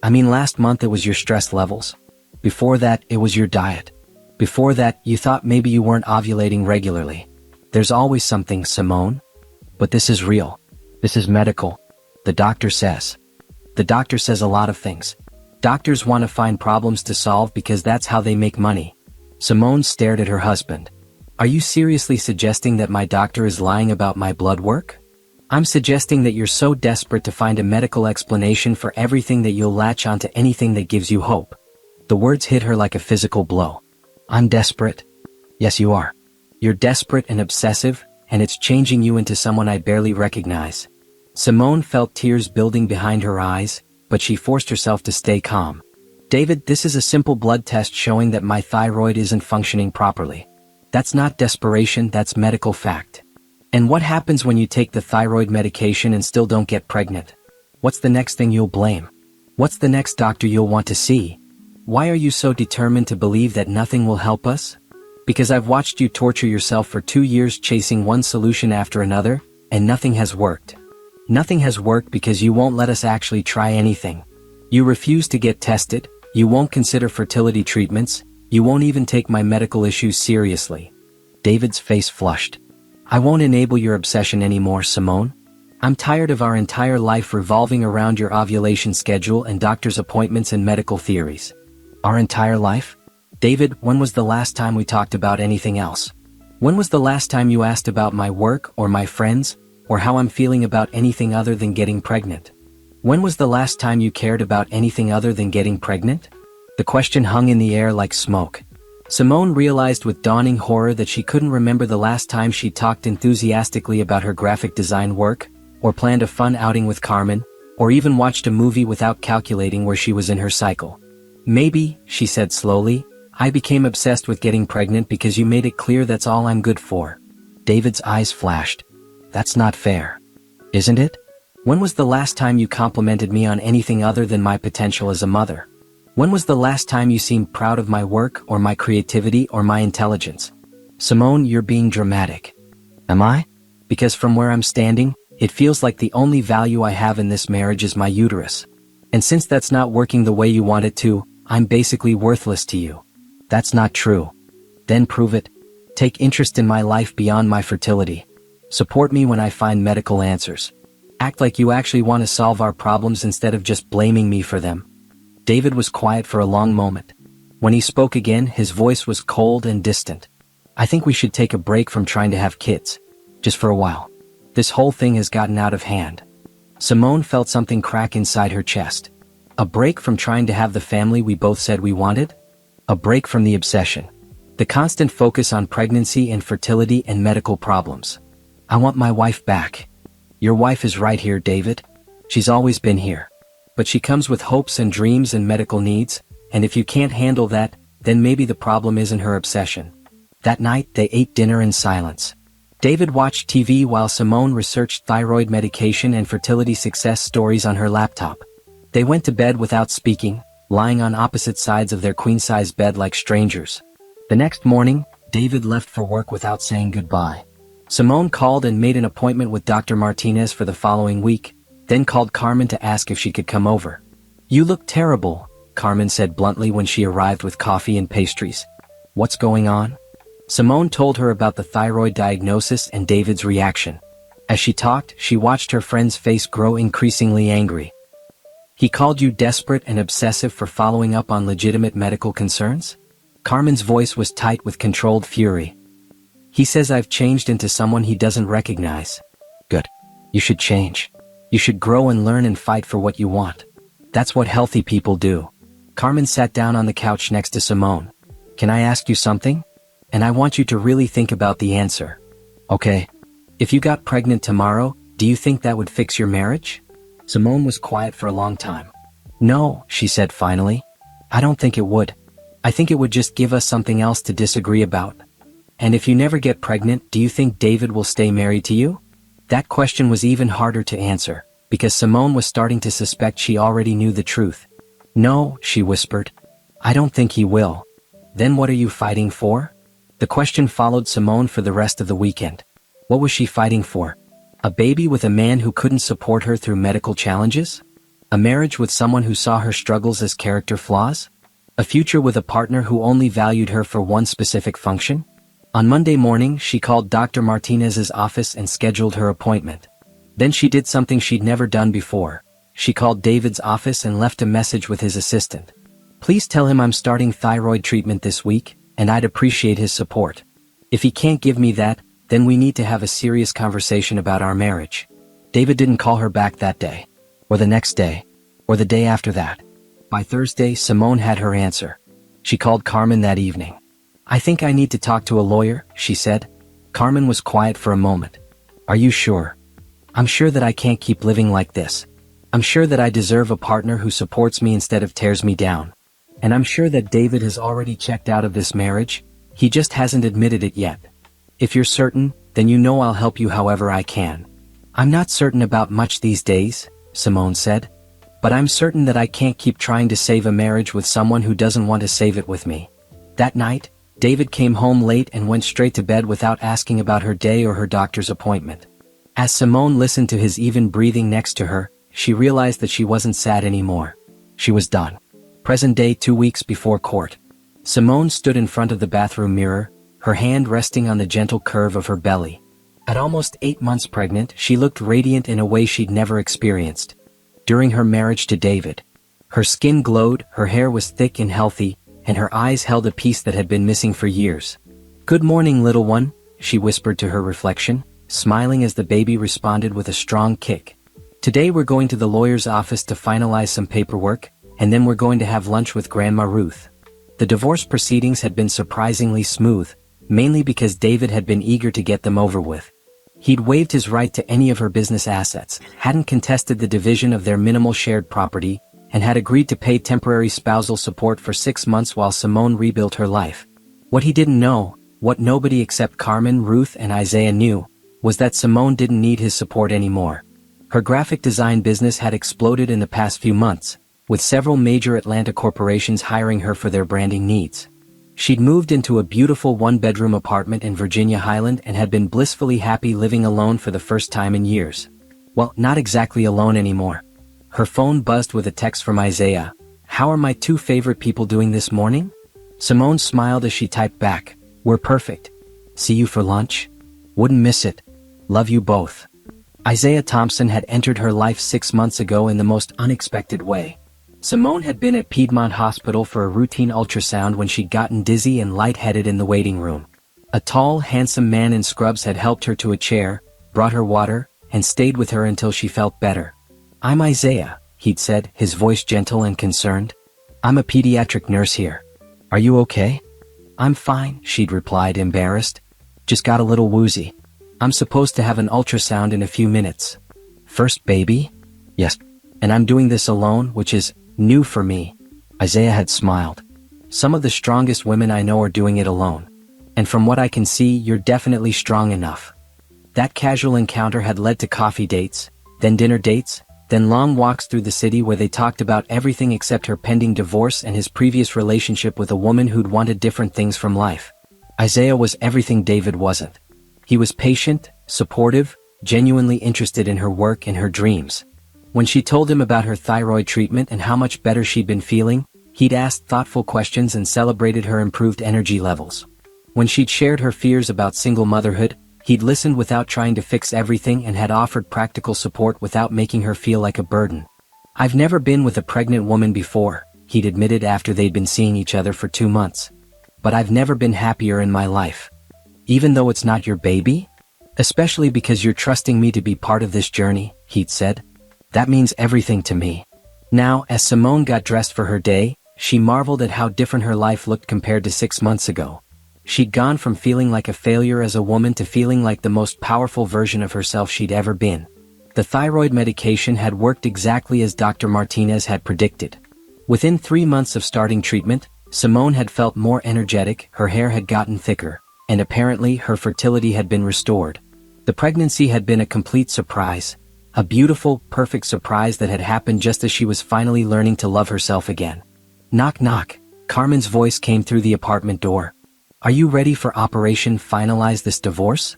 "I mean, last month it was your stress levels. Before that, it was your diet. Before that, you thought maybe you weren't ovulating regularly. There's always something, Simone. But this is real. This is medical. The doctor says. The doctor says a lot of things. Doctors want to find problems to solve because that's how they make money." Simone stared at her husband. "Are you seriously suggesting that my doctor is lying about my blood work?" "I'm suggesting that you're so desperate to find a medical explanation for everything that you'll latch onto anything that gives you hope." The words hit her like a physical blow. "I'm desperate?" "Yes, you are. You're desperate and obsessive, and it's changing you into someone I barely recognize." Simone felt tears building behind her eyes, but she forced herself to stay calm. "David, this is a simple blood test showing that my thyroid isn't functioning properly. That's not desperation, that's medical fact. And what happens when you take the thyroid medication and still don't get pregnant? What's the next thing you'll blame? What's the next doctor you'll want to see? Why are you so determined to believe that nothing will help us?" "Because I've watched you torture yourself for 2 years chasing one solution after another, and nothing has worked. Nothing has worked because you won't let us actually try anything. You refuse to get tested, you won't consider fertility treatments, you won't even take my medical issues seriously." David's face flushed. "I won't enable your obsession anymore, Simone. I'm tired of our entire life revolving around your ovulation schedule and doctor's appointments and medical theories." "Our entire life?" "David, when was the last time we talked about anything else? When was the last time you asked about my work or my friends, or how I'm feeling about anything other than getting pregnant? When was the last time you cared about anything other than getting pregnant?" The question hung in the air like smoke. Simone realized with dawning horror that she couldn't remember the last time she talked enthusiastically about her graphic design work, or planned a fun outing with Carmen, or even watched a movie without calculating where she was in her cycle. "Maybe," she said slowly, "I became obsessed with getting pregnant because you made it clear that's all I'm good for." David's eyes flashed. "That's not fair. Isn't it? When was the last time you complimented me on anything other than my potential as a mother? When was the last time you seemed proud of my work or my creativity or my intelligence?" "Simone, you're being dramatic." "Am I? Because from where I'm standing, it feels like the only value I have in this marriage is my uterus. And since that's not working the way you want it to, I'm basically worthless to you." "That's not true." "Then prove it. Take interest in my life beyond my fertility. Support me when I find medical answers. Act like you actually want to solve our problems instead of just blaming me for them." David was quiet for a long moment. When he spoke again, his voice was cold and distant. "I think we should take a break from trying to have kids. Just for a while. This whole thing has gotten out of hand." Simone felt something crack inside her chest. A break from trying to have the family we both said we wanted? A break from the obsession. The constant focus on pregnancy and fertility and medical problems. "I want my wife back." "Your wife is right here, David. She's always been here. But she comes with hopes and dreams and medical needs, and if you can't handle that, then maybe the problem isn't her obsession. That night, they ate dinner in silence. David watched TV while Simone researched thyroid medication and fertility success stories on her laptop. They went to bed without speaking, lying on opposite sides of their queen-size bed like strangers. The next morning, David left for work without saying goodbye. Simone called and made an appointment with Dr. Martinez for the following week, then called Carmen to ask if she could come over. "You look terrible," Carmen said bluntly when she arrived with coffee and pastries. "What's going on?" Simone told her about the thyroid diagnosis and David's reaction. As she talked, she watched her friend's face grow increasingly angry. "He called you desperate and obsessive for following up on legitimate medical concerns?" Carmen's voice was tight with controlled fury. "He says I've changed into someone he doesn't recognize." "Good. You should change. You should grow and learn and fight for what you want. That's what healthy people do." Carmen sat down on the couch next to Simone. "Can I ask you something? And I want you to really think about the answer. Okay. If you got pregnant tomorrow, do you think that would fix your marriage?" Simone was quiet for a long time. "No," she said finally. "I don't think it would. I think it would just give us something else to disagree about." "And if you never get pregnant, do you think David will stay married to you?" That question was even harder to answer, because Simone was starting to suspect she already knew the truth. "No," she whispered. "I don't think he will." "Then what are you fighting for?" The question followed Simone for the rest of the weekend. What was she fighting for? A baby with a man who couldn't support her through medical challenges? A marriage with someone who saw her struggles as character flaws? A future with a partner who only valued her for one specific function? On Monday morning, she called Dr. Martinez's office and scheduled her appointment. Then she did something she'd never done before. She called David's office and left a message with his assistant. "Please tell him I'm starting thyroid treatment this week, and I'd appreciate his support. If he can't give me that, then we need to have a serious conversation about our marriage." David didn't call her back that day, or the next day, or the day after that. By Thursday, Simone had her answer. She called Carmen that evening. "I think I need to talk to a lawyer," she said. Carmen was quiet for a moment. "Are you sure?" "I'm sure that I can't keep living like this. I'm sure that I deserve a partner who supports me instead of tears me down. And I'm sure that David has already checked out of this marriage. He just hasn't admitted it yet. If you're certain, then you know I'll help you however I can." "I'm not certain about much these days," Simone said. "But I'm certain that I can't keep trying to save a marriage with someone who doesn't want to save it with me." That night, David came home late and went straight to bed without asking about her day or her doctor's appointment. As Simone listened to his even breathing next to her, she realized that she wasn't sad anymore. She was done. Present day 2 weeks before court. Simone stood in front of the bathroom mirror, her hand resting on the gentle curve of her belly. At almost 8 months pregnant, she looked radiant in a way she'd never experienced. During her marriage to David, her skin glowed, her hair was thick and healthy, and her eyes held a peace that had been missing for years. "Good morning, little one," she whispered to her reflection, smiling as the baby responded with a strong kick. "Today we're going to the lawyer's office to finalize some paperwork, and then we're going to have lunch with Grandma Ruth." The divorce proceedings had been surprisingly smooth, mainly because David had been eager to get them over with. He'd waived his right to any of her business assets, hadn't contested the division of their minimal shared property, and had agreed to pay temporary spousal support for 6 months while Simone rebuilt her life. What he didn't know, what nobody except Carmen, Ruth, and Isaiah knew, was that Simone didn't need his support anymore. Her graphic design business had exploded in the past few months, with several major Atlanta corporations hiring her for their branding needs. She'd moved into a beautiful one-bedroom apartment in Virginia Highland and had been blissfully happy living alone for the first time in years. Well, not exactly alone anymore. Her phone buzzed with a text from Isaiah. "How are my 2 favorite people doing this morning?" Simone smiled as she typed back, "We're perfect. See you for lunch? Wouldn't miss it. Love you both." Isaiah Thompson had entered her life 6 months ago in the most unexpected way. Simone had been at Piedmont Hospital for a routine ultrasound when she'd gotten dizzy and lightheaded in the waiting room. A tall, handsome man in scrubs had helped her to a chair, brought her water, and stayed with her until she felt better. "I'm Isaiah," he'd said, his voice gentle and concerned. "I'm a pediatric nurse here. Are you okay?" "I'm fine," she'd replied, embarrassed. "Just got a little woozy. I'm supposed to have an ultrasound in a few minutes." "First baby?" "Yes. And I'm doing this alone, which is new for me." Isaiah had smiled. "Some of the strongest women I know are doing it alone. And from what I can see, you're definitely strong enough. That casual encounter had led to coffee dates, then dinner dates, then long walks through the city where they talked about everything except her pending divorce and his previous relationship with a woman who'd wanted different things from life. Isaiah was everything David wasn't. He was patient, supportive, genuinely interested in her work and her dreams. When she told him about her thyroid treatment and how much better she'd been feeling, he'd asked thoughtful questions and celebrated her improved energy levels. When she'd shared her fears about single motherhood, he'd listened without trying to fix everything and had offered practical support without making her feel like a burden. "I've never been with a pregnant woman before," he'd admitted after they'd been seeing each other for 2 months. "But I've never been happier in my life. Even though it's not your baby? Especially because you're trusting me to be part of this journey," he'd said. "That means everything to me." Now, as Simone got dressed for her day, she marveled at how different her life looked compared to 6 months ago. She'd gone from feeling like a failure as a woman to feeling like the most powerful version of herself she'd ever been. The thyroid medication had worked exactly as Dr. Martinez had predicted. Within 3 months of starting treatment, Simone had felt more energetic, her hair had gotten thicker, and apparently her fertility had been restored. The pregnancy had been a complete surprise, a beautiful, perfect surprise that had happened just as she was finally learning to love herself again. Knock knock, Carmen's voice came through the apartment door. "Are you ready for Operation Finalize this divorce?"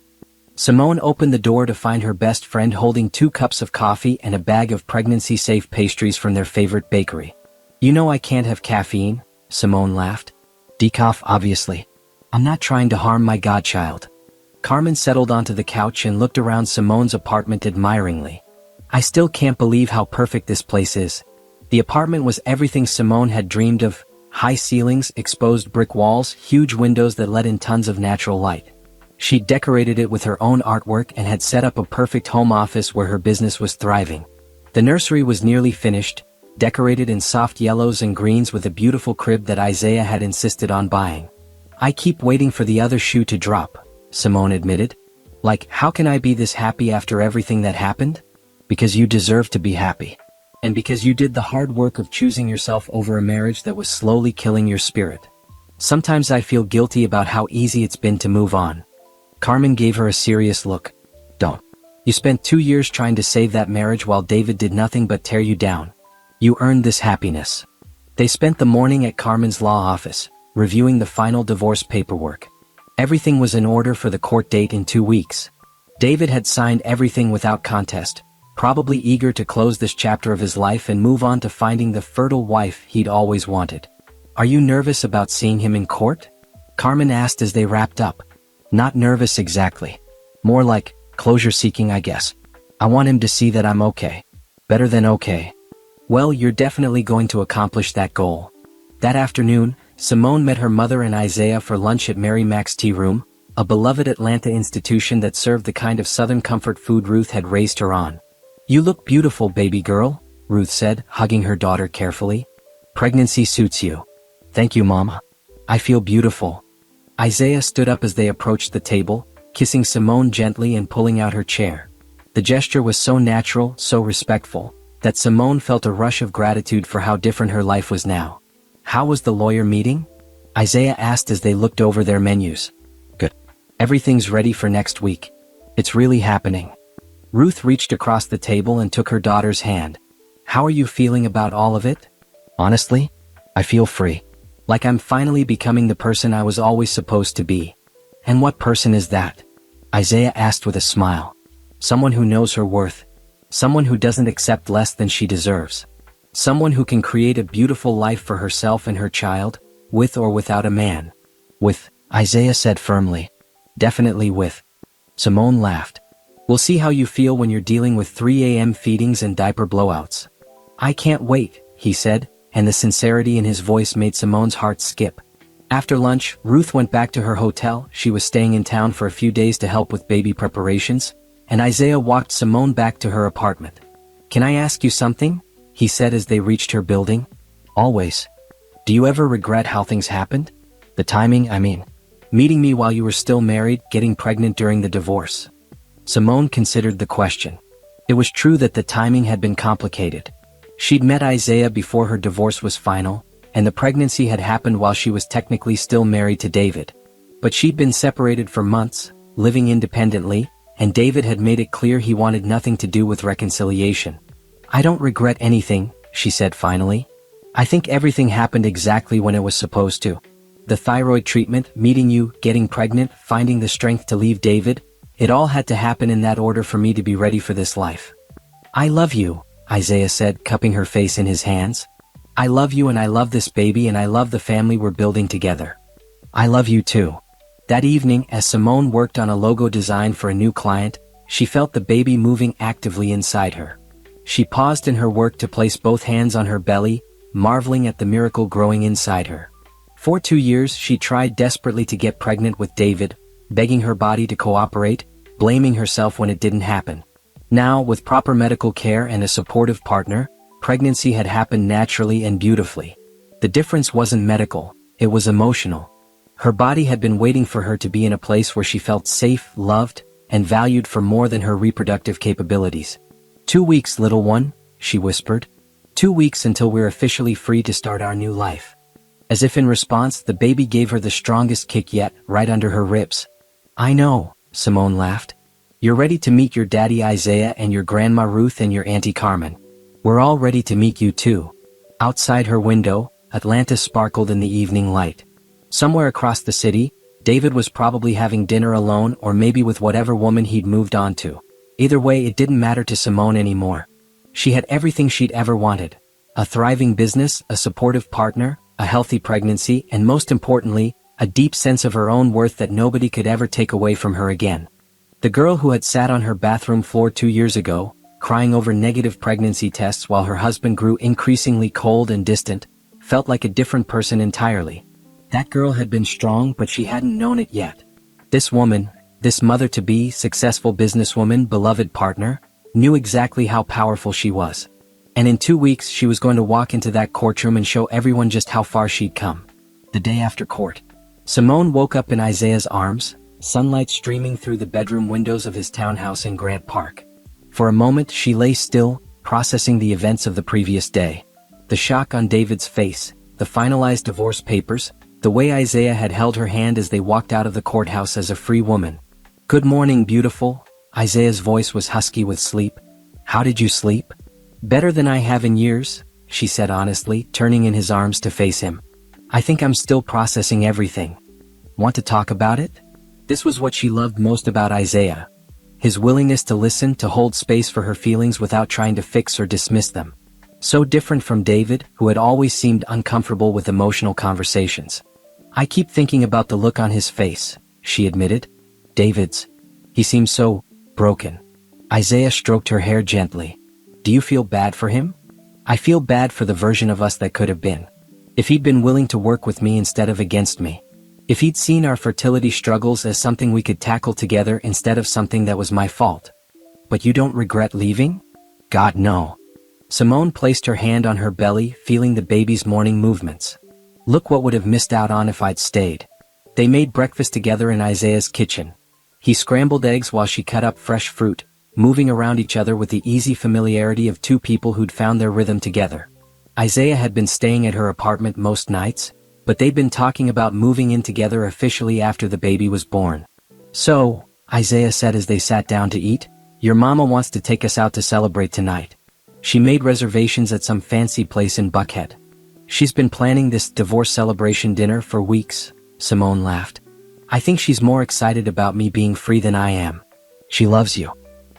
Simone opened the door to find her best friend holding 2 cups of coffee and a bag of pregnancy-safe pastries from their favorite bakery. "You know I can't have caffeine," Simone laughed. "Decaf, obviously. I'm not trying to harm my godchild." Carmen settled onto the couch and looked around Simone's apartment admiringly. "I still can't believe how perfect this place is." The apartment was everything Simone had dreamed of. High ceilings, exposed brick walls, huge windows that let in tons of natural light. She'd decorated it with her own artwork and had set up a perfect home office where her business was thriving. The nursery was nearly finished, decorated in soft yellows and greens with a beautiful crib that Isaiah had insisted on buying. "I keep waiting for the other shoe to drop," Simone admitted. "Like, how can I be this happy after everything that happened?" "Because you deserve to be happy. And because you did the hard work of choosing yourself over a marriage that was slowly killing your spirit. Sometimes I feel guilty about how easy it's been to move on." Carmen gave her a serious look. "Don't. You spent 2 years trying to save that marriage while David did nothing but tear you down. You earned this happiness." They spent the morning at Carmen's law office, reviewing the final divorce paperwork. Everything was in order for the court date in 2 weeks. David had signed everything without contest, probably eager to close this chapter of his life and move on to finding the fertile wife he'd always wanted. "Are you nervous about seeing him in court?" Carmen asked as they wrapped up. "Not nervous exactly. More like closure-seeking, I guess. I want him to see that I'm okay. Better than okay." "Well, you're definitely going to accomplish that goal." That afternoon, Simone met her mother and Isaiah for lunch at Mary Mac's Tea Room, a beloved Atlanta institution that served the kind of Southern comfort food Ruth had raised her on. "You look beautiful, baby girl," Ruth said, hugging her daughter carefully. "Pregnancy suits you." "Thank you, Mama. I feel beautiful." Isaiah stood up as they approached the table, kissing Simone gently and pulling out her chair. The gesture was so natural, so respectful, that Simone felt a rush of gratitude for how different her life was now. "How was the lawyer meeting?" Isaiah asked as they looked over their menus. "Good. Everything's ready for next week. It's really happening." Ruth reached across the table and took her daughter's hand. "How are you feeling about all of it?" "Honestly, I feel free. Like I'm finally becoming the person I was always supposed to be." "And what person is that?" Isaiah asked with a smile. "Someone who knows her worth. Someone who doesn't accept less than she deserves. Someone who can create a beautiful life for herself and her child, with or without a man." "With," Isaiah said firmly. "Definitely with." Simone laughed. "We'll see how you feel when you're dealing with 3 a.m. feedings and diaper blowouts." "I can't wait," he said, and the sincerity in his voice made Simone's heart skip. After lunch, Ruth went back to her hotel. She was staying in town for a few days to help with baby preparations, and Isaiah walked Simone back to her apartment. "Can I ask you something?" he said as they reached her building. "Always. Do you ever regret how things happened? The timing, I mean. Meeting me while you were still married, getting pregnant during the divorce." Simone considered the question. It was true that the timing had been complicated. She'd met Isaiah before her divorce was final, and the pregnancy had happened while she was technically still married to David. But she'd been separated for months, living independently, and David had made it clear he wanted nothing to do with reconciliation. "I don't regret anything," she said finally. "I think everything happened exactly when it was supposed to. The thyroid treatment, meeting you, getting pregnant, finding the strength to leave David, it all had to happen in that order for me to be ready for this life." "I love you," Isaiah said, cupping her face in his hands. "I love you and I love this baby and I love the family we're building together." "I love you too." That evening, as Simone worked on a logo design for a new client, she felt the baby moving actively inside her. She paused in her work to place both hands on her belly, marveling at the miracle growing inside her. For 2 years she tried desperately to get pregnant with David, begging her body to cooperate, blaming herself when it didn't happen. Now, with proper medical care and a supportive partner, pregnancy had happened naturally and beautifully. The difference wasn't medical, it was emotional. Her body had been waiting for her to be in a place where she felt safe, loved, and valued for more than her reproductive capabilities. 2 weeks, little one," she whispered. 2 weeks until we're officially free to start our new life." As if in response, the baby gave her the strongest kick yet, right under her ribs. "I know," Simone laughed. "You're ready to meet your daddy Isaiah and your grandma Ruth and your auntie Carmen. We're all ready to meet you too." Outside her window, Atlanta sparkled in the evening light. Somewhere across the city, David was probably having dinner alone or maybe with whatever woman he'd moved on to. Either way, it didn't matter to Simone anymore. She had everything she'd ever wanted. A thriving business, a supportive partner, a healthy pregnancy, and most importantly, a deep sense of her own worth that nobody could ever take away from her again. The girl who had sat on her bathroom floor 2 years ago, crying over negative pregnancy tests while her husband grew increasingly cold and distant, felt like a different person entirely. That girl had been strong, but she hadn't known it yet. This woman, this mother-to-be, successful businesswoman, beloved partner, knew exactly how powerful she was. And in 2 weeks she was going to walk into that courtroom and show everyone just how far she'd come. The day after court, Simone woke up in Isaiah's arms, sunlight streaming through the bedroom windows of his townhouse in Grant Park. For a moment she lay still, processing the events of the previous day. The shock on David's face, the finalized divorce papers, the way Isaiah had held her hand as they walked out of the courthouse as a free woman. "Good morning, beautiful." Isaiah's voice was husky with sleep. "How did you sleep?" "Better than I have in years," she said honestly, turning in his arms to face him. "I think I'm still processing everything." "Want to talk about it?" This was what she loved most about Isaiah. His willingness to listen, to hold space for her feelings without trying to fix or dismiss them. So different from David, who had always seemed uncomfortable with emotional conversations. "I keep thinking about the look on his face," she admitted. "David's. He seems so broken." Isaiah stroked her hair gently. "Do you feel bad for him?" "I feel bad for the version of us that could have been. If he'd been willing to work with me instead of against me. If he'd seen our fertility struggles as something we could tackle together instead of something that was my fault." "But you don't regret leaving?" "God, no." Simone placed her hand on her belly, feeling the baby's morning movements. "Look what would have missed out on if I'd stayed." They made breakfast together in Isaiah's kitchen. He scrambled eggs while she cut up fresh fruit, moving around each other with the easy familiarity of two people who'd found their rhythm together. Isaiah had been staying at her apartment most nights, but they'd been talking about moving in together officially after the baby was born. "So," Isaiah said as they sat down to eat, "your mama wants to take us out to celebrate tonight. She made reservations at some fancy place in Buckhead. She's been planning this divorce celebration dinner for weeks," Simone laughed. "I think she's more excited about me being free than I am. She loves you.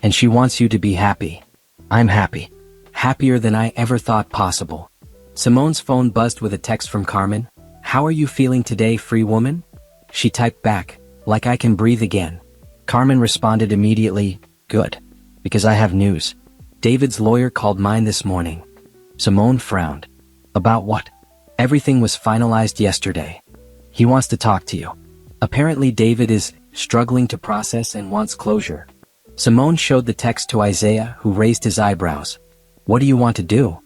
And she wants you to be happy. I'm happy. Happier than I ever thought possible." Simone's phone buzzed with a text from Carmen. "How are you feeling today, free woman?" She typed back, "Like I can breathe again." Carmen responded immediately, "Good. Because I have news. David's lawyer called mine this morning." Simone frowned. "About what?" "Everything was finalized yesterday. He wants to talk to you. Apparently David is struggling to process and wants closure." Simone showed the text to Isaiah, who raised his eyebrows. "What do you want to do?"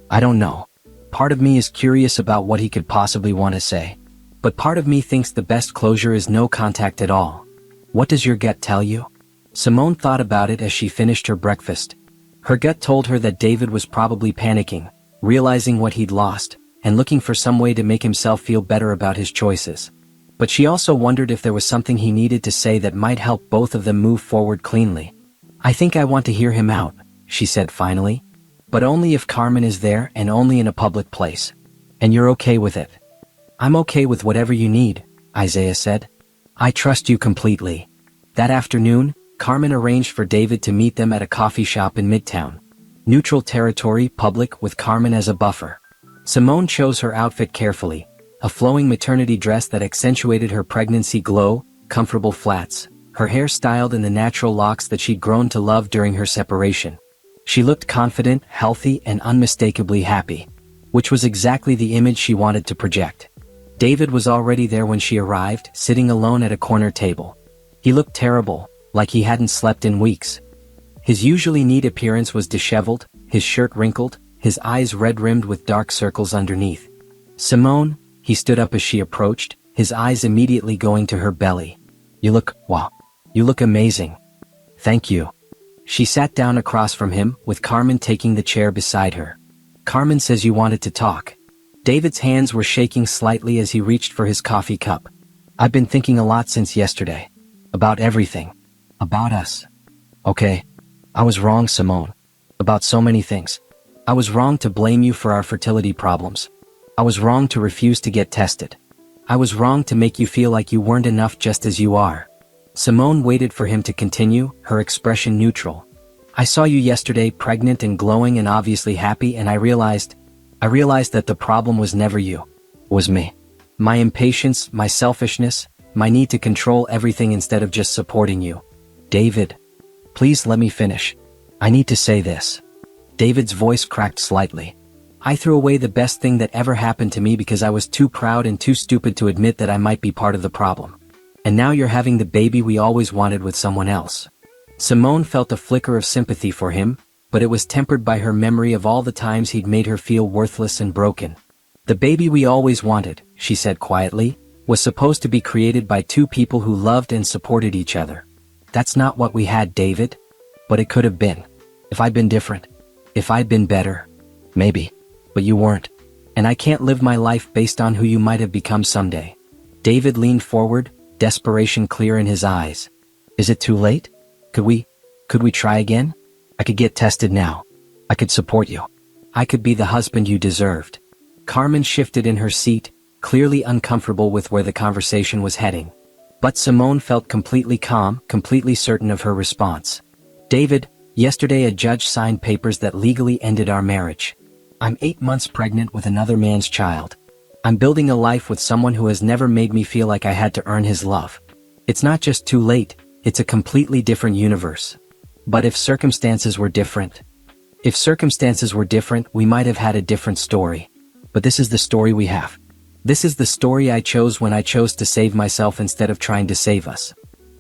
"I don't know. Part of me is curious about what he could possibly want to say. But part of me thinks the best closure is no contact at all. What does your gut tell you?" Simone thought about it as she finished her breakfast. Her gut told her that David was probably panicking, realizing what he'd lost, and looking for some way to make himself feel better about his choices. But she also wondered if there was something he needed to say that might help both of them move forward cleanly. "I think I want to hear him out," she said finally. "But only if Carmen is there and only in a public place. And you're okay with it?" "I'm okay with whatever you need," Isaiah said. "I trust you completely." That afternoon, Carmen arranged for David to meet them at a coffee shop in Midtown. Neutral territory, public, with Carmen as a buffer. Simone chose her outfit carefully, a flowing maternity dress that accentuated her pregnancy glow, comfortable flats, her hair styled in the natural locks that she'd grown to love during her separation. She looked confident, healthy, and unmistakably happy, which was exactly the image she wanted to project. David was already there when she arrived, sitting alone at a corner table. He looked terrible, like he hadn't slept in weeks. His usually neat appearance was disheveled, his shirt wrinkled, his eyes red-rimmed with dark circles underneath. "Simone," he stood up as she approached, his eyes immediately going to her belly. Wow. You look amazing." "Thank you." She sat down across from him, with Carmen taking the chair beside her. "Carmen says you wanted to talk." David's hands were shaking slightly as he reached for his coffee cup. "I've been thinking a lot since yesterday. About everything. About us. Okay. I was wrong, Simone. About so many things. I was wrong to blame you for our fertility problems. I was wrong to refuse to get tested. I was wrong to make you feel like you weren't enough just as you are." Simone waited for him to continue, her expression neutral. "I saw you yesterday, pregnant and glowing and obviously happy, and I realized that the problem was never you. It was me. My impatience, my selfishness, my need to control everything instead of just supporting you." "David, please let me finish. I need to say this." David's voice cracked slightly. "I threw away the best thing that ever happened to me because I was too proud and too stupid to admit that I might be part of the problem. And now you're having the baby we always wanted with someone else." Simone felt a flicker of sympathy for him, but it was tempered by her memory of all the times he'd made her feel worthless and broken. "The baby we always wanted," she said quietly, "was supposed to be created by two people who loved and supported each other. That's not what we had, David. But it could have been. If I'd been different. If I'd been better. Maybe. But you weren't. And I can't live my life based on who you might have become someday." David leaned forward, desperation clear in his eyes. "Is it too late? Could we try again? I could get tested now. I could support you. I could be the husband you deserved." Carmen shifted in her seat, clearly uncomfortable with where the conversation was heading. But Simone felt completely calm, completely certain of her response. "David, yesterday a judge signed papers that legally ended our marriage. I'm 8 months pregnant with another man's child. I'm building a life with someone who has never made me feel like I had to earn his love. It's not just too late, it's a completely different universe. But if circumstances were different, we might have had a different story. But this is the story we have. This is the story I chose when I chose to save myself instead of trying to save us."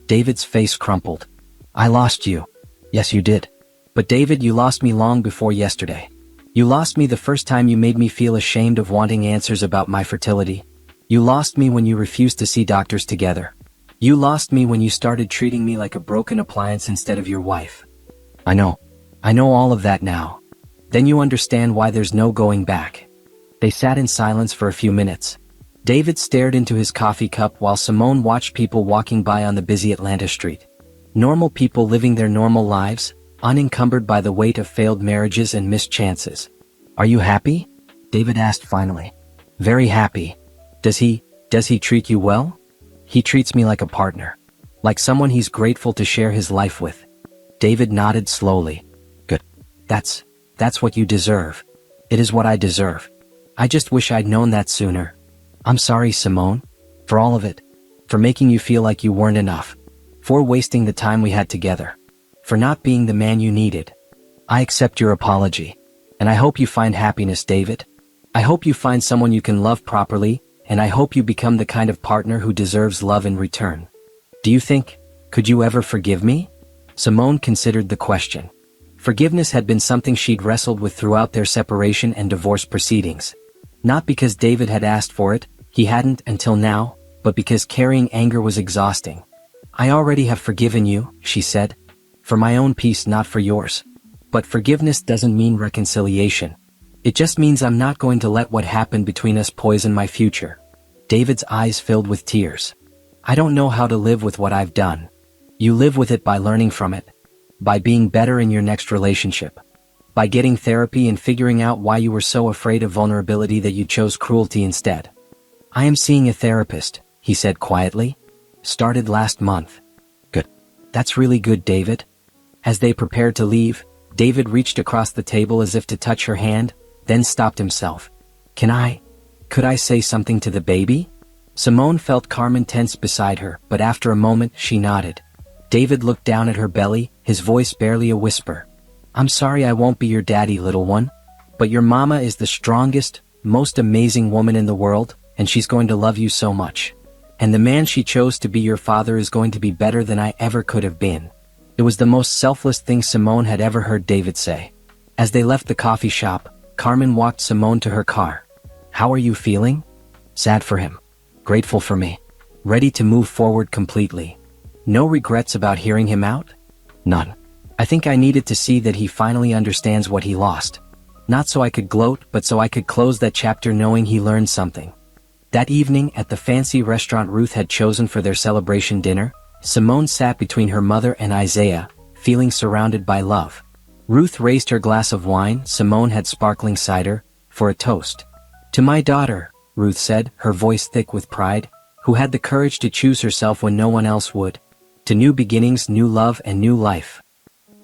David's face crumpled. "I lost you." "Yes, you did. But David, you lost me long before yesterday. You lost me the first time you made me feel ashamed of wanting answers about my fertility. You lost me when you refused to see doctors together. You lost me when you started treating me like a broken appliance instead of your wife." I know all of that now." "Then you understand why there's no going back." They sat in silence for a few minutes. David stared into his coffee cup while Simone watched people walking by on the busy Atlanta street. Normal people living their normal lives, unencumbered by the weight of failed marriages and missed chances. "Are you happy?" David asked finally. "Very happy." Does he treat you well?" "He treats me like a partner. Like someone he's grateful to share his life with." David nodded slowly. "Good. That's what you deserve. It is what I deserve. I just wish I'd known that sooner. I'm sorry, Simone. For all of it. For making you feel like you weren't enough. For wasting the time we had together. For not being the man you needed. I accept your apology. And I hope you find happiness, David. I hope you find someone you can love properly, and I hope you become the kind of partner who deserves love in return. Do you think, could you ever forgive me?" Simone considered the question. Forgiveness had been something she'd wrestled with throughout their separation and divorce proceedings. Not because David had asked for it, he hadn't until now, but because carrying anger was exhausting. "I already have forgiven you," she said. "For my own peace, not for yours. But forgiveness doesn't mean reconciliation. It just means I'm not going to let what happened between us poison my future." David's eyes filled with tears. I don't know how to live with what I've done. You live with it by learning from it. By being better in your next relationship. By getting therapy and figuring out why you were so afraid of vulnerability that you chose cruelty instead. I am seeing a therapist, he said quietly. Started last month. Good. That's really good, David. As they prepared to leave, David reached across the table as if to touch her hand, then stopped himself. Could I say something to the baby? Simone felt Carmen tense beside her, but after a moment she nodded. David looked down at her belly, his voice barely a whisper. I'm sorry I won't be your daddy, little one. But your mama is the strongest, most amazing woman in the world, and she's going to love you so much. And the man she chose to be your father is going to be better than I ever could have been. It was the most selfless thing Simone had ever heard David say. As they left the coffee shop, Carmen walked Simone to her car. How are you feeling? Sad for him. Grateful for me. Ready to move forward completely. No regrets about hearing him out? None. I think I needed to see that he finally understands what he lost. Not so I could gloat, but so I could close that chapter knowing he learned something. That evening at the fancy restaurant Ruth had chosen for their celebration dinner, Simone sat between her mother and Isaiah, feeling surrounded by love. Ruth raised her glass of wine, Simone had sparkling cider, for a toast. To my daughter, Ruth said, her voice thick with pride, who had the courage to choose herself when no one else would. To new beginnings, new love, and new life.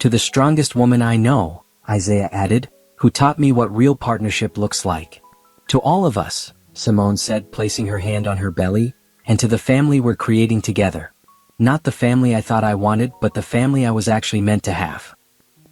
To the strongest woman I know, Isaiah added, who taught me what real partnership looks like. To all of us, Simone said, placing her hand on her belly, and to the family we're creating together. Not the family I thought I wanted, but the family I was actually meant to have.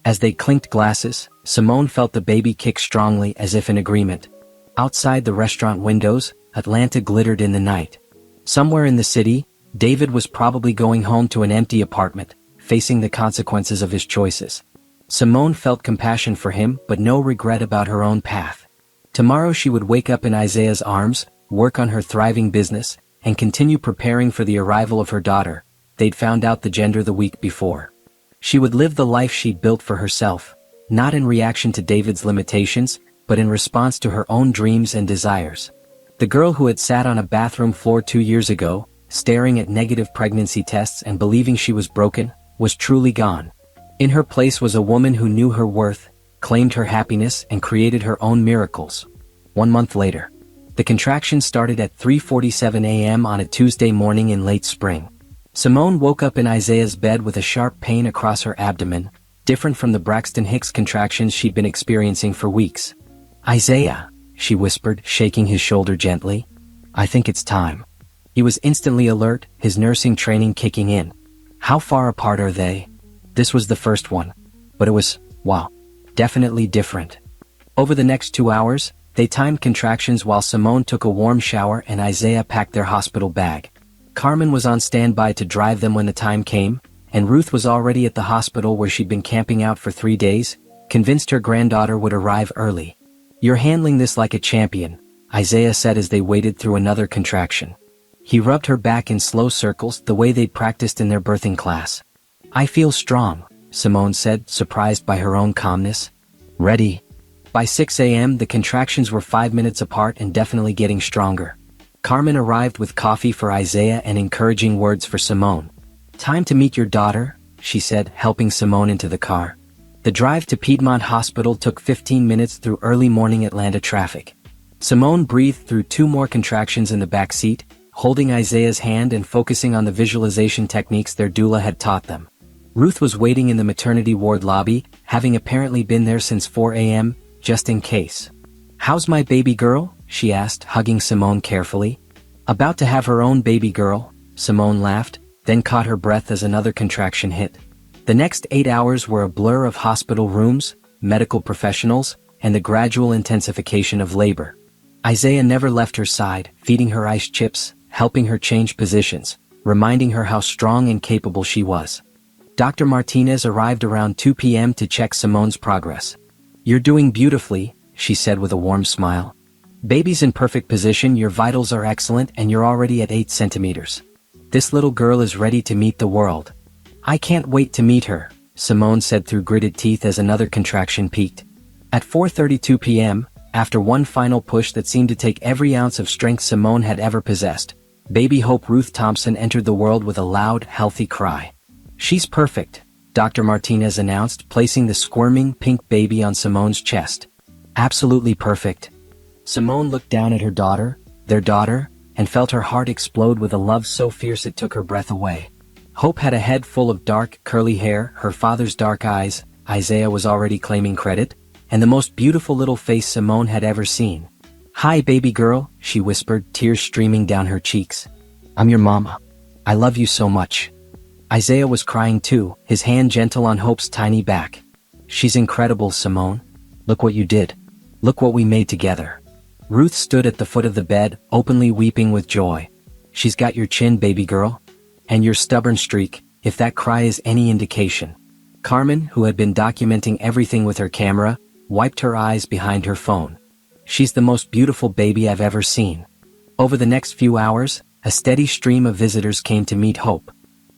As they clinked glasses, Simone felt the baby kick strongly as if in agreement. Outside the restaurant windows, Atlanta glittered in the night. Somewhere in the city, David was probably going home to an empty apartment, facing the consequences of his choices. Simone felt compassion for him, but no regret about her own path. Tomorrow she would wake up in Isaiah's arms, work on her thriving business, and continue preparing for the arrival of her daughter. They'd found out the gender the week before. She would live the life she'd built for herself, not in reaction to David's limitations, but in response to her own dreams and desires. The girl who had sat on a bathroom floor 2 years ago, staring at negative pregnancy tests and believing she was broken, was truly gone. In her place was a woman who knew her worth, claimed her happiness, and created her own miracles. 1 month later. The contractions started at 3:47 a.m. on a Tuesday morning in late spring. Simone woke up in Isaiah's bed with a sharp pain across her abdomen, different from the Braxton Hicks contractions she'd been experiencing for weeks. Isaiah, she whispered, shaking his shoulder gently. I think it's time. He was instantly alert, his nursing training kicking in. How far apart are they? This was the first one. But it was, wow, definitely different. Over the next 2 hours, they timed contractions while Simone took a warm shower and Isaiah packed their hospital bag. Carmen was on standby to drive them when the time came, and Ruth was already at the hospital where she'd been camping out for 3 days, convinced her granddaughter would arrive early. You're handling this like a champion, Isaiah said as they waded through another contraction. He rubbed her back in slow circles the way they'd practiced in their birthing class. I feel strong, Simone said, surprised by her own calmness. Ready. By 6 a.m. the contractions were 5 minutes apart and definitely getting stronger. Carmen arrived with coffee for Isaiah and encouraging words for Simone. Time to meet your daughter, she said, helping Simone into the car. The drive to Piedmont Hospital took 15 minutes through early morning Atlanta traffic. Simone breathed through 2 more contractions in the back seat, holding Isaiah's hand and focusing on the visualization techniques their doula had taught them. Ruth was waiting in the maternity ward lobby, having apparently been there since 4 a.m., just in case. How's my baby girl? She asked, hugging Simone carefully. About to have her own baby girl, Simone laughed, then caught her breath as another contraction hit. The next 8 hours were a blur of hospital rooms, medical professionals, and the gradual intensification of labor. Isaiah never left her side, feeding her ice chips, helping her change positions, reminding her how strong and capable she was. Dr. Martinez arrived around 2 p.m. to check Simone's progress. You're doing beautifully, she said with a warm smile. Baby's in perfect position, your vitals are excellent, and you're already at 8 centimeters. This little girl is ready to meet the world. I can't wait to meet her, Simone said through gritted teeth as another contraction peaked. At 4:32 p.m., After one final push that seemed to take every ounce of strength Simone had ever possessed, baby Hope Ruth Thompson entered the world with a loud, healthy cry. "She's perfect," Dr. Martinez announced, placing the squirming, pink baby on Simone's chest. "Absolutely perfect." Simone looked down at her daughter, their daughter, and felt her heart explode with a love so fierce it took her breath away. Hope had a head full of dark, curly hair, her father's dark eyes, Isaiah was already claiming credit, and the most beautiful little face Simone had ever seen. "Hi, baby girl," she whispered, tears streaming down her cheeks. "I'm your mama. I love you so much." Isaiah was crying too, his hand gentle on Hope's tiny back. "She's incredible, Simone. Look what you did. Look what we made together." Ruth stood at the foot of the bed, openly weeping with joy. "She's got your chin, baby girl. And your stubborn streak, if that cry is any indication." Carmen, who had been documenting everything with her camera, wiped her eyes behind her phone. "She's the most beautiful baby I've ever seen." Over the next few hours, a steady stream of visitors came to meet Hope.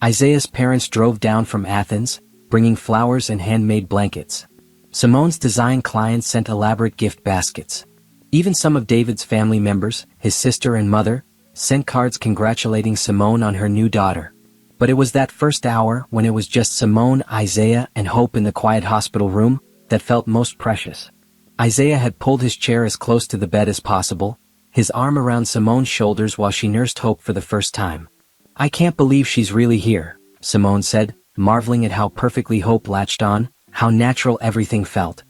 Isaiah's parents drove down from Athens, bringing flowers and handmade blankets. Simone's design clients sent elaborate gift baskets. Even some of David's family members, his sister and mother, sent cards congratulating Simone on her new daughter. But it was that first hour, when it was just Simone, Isaiah, and Hope in the quiet hospital room, that felt most precious. Isaiah had pulled his chair as close to the bed as possible, his arm around Simone's shoulders while she nursed Hope for the first time. "I can't believe she's really here," Simone said, marveling at how perfectly Hope latched on, how natural everything felt.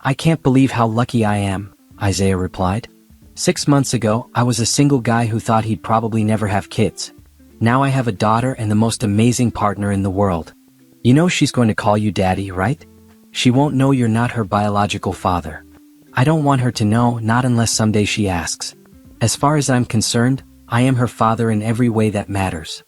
"I can't believe how lucky I am," Isaiah replied. "6 months ago, I was a single guy who thought he'd probably never have kids. Now I have a daughter and the most amazing partner in the world. You know she's going to call you daddy, right? She won't know you're not her biological father. I don't want her to know, not unless someday she asks. As far as I'm concerned, I am her father in every way that matters."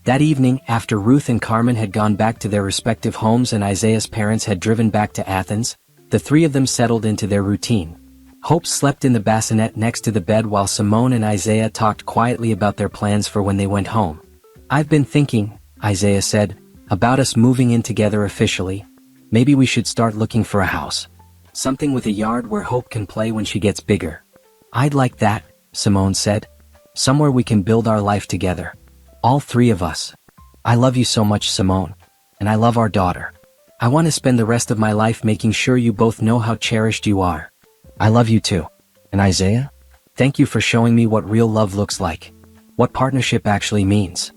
That evening, after Ruth and Carmen had gone back to their respective homes and Isaiah's parents had driven back to Athens, the three of them settled into their routine. Hope slept in the bassinet next to the bed while Simone and Isaiah talked quietly about their plans for when they went home. "I've been thinking," Isaiah said, "about us moving in together officially. Maybe we should start looking for a house. Something with a yard where Hope can play when she gets bigger." "I'd like that," Simone said. "Somewhere we can build our life together. All three of us. I love you so much, Simone. And I love our daughter. I want to spend the rest of my life making sure you both know how cherished you are. I love you too. And Isaiah? Thank you for showing me what real love looks like. What partnership actually means."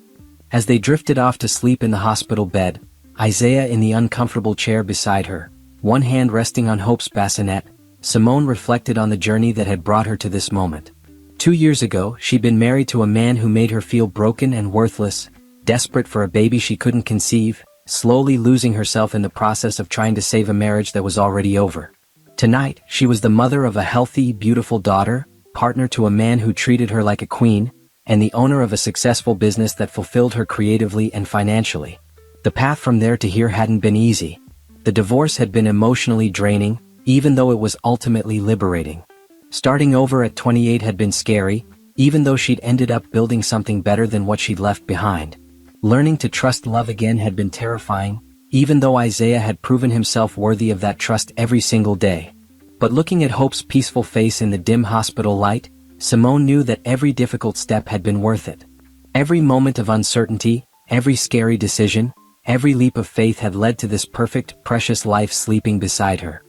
As they drifted off to sleep in the hospital bed, Isaiah in the uncomfortable chair beside her, one hand resting on Hope's bassinet, Simone reflected on the journey that had brought her to this moment. 2 years ago, she'd been married to a man who made her feel broken and worthless, desperate for a baby she couldn't conceive, slowly losing herself in the process of trying to save a marriage that was already over. Tonight, she was the mother of a healthy, beautiful daughter, partner to a man who treated her like a queen, and the owner of a successful business that fulfilled her creatively and financially. The path from there to here hadn't been easy. The divorce had been emotionally draining, even though it was ultimately liberating. Starting over at 28 had been scary, even though she'd ended up building something better than what she'd left behind. Learning to trust love again had been terrifying, even though Isaiah had proven himself worthy of that trust every single day. But looking at Hope's peaceful face in the dim hospital light, Simone knew that every difficult step had been worth it. Every moment of uncertainty, every scary decision, every leap of faith had led to this perfect, precious life sleeping beside her.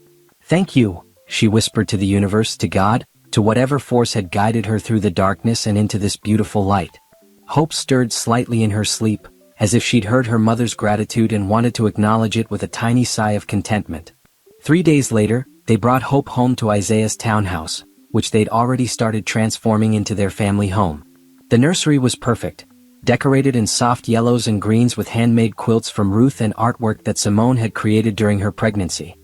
"Thank you," she whispered to the universe, to God, to whatever force had guided her through the darkness and into this beautiful light. Hope stirred slightly in her sleep, as if she'd heard her mother's gratitude and wanted to acknowledge it with a tiny sigh of contentment. 3 days later, they brought Hope home to Isaiah's townhouse, which they'd already started transforming into their family home. The nursery was perfect, decorated in soft yellows and greens with handmade quilts from Ruth and artwork that Simone had created during her pregnancy.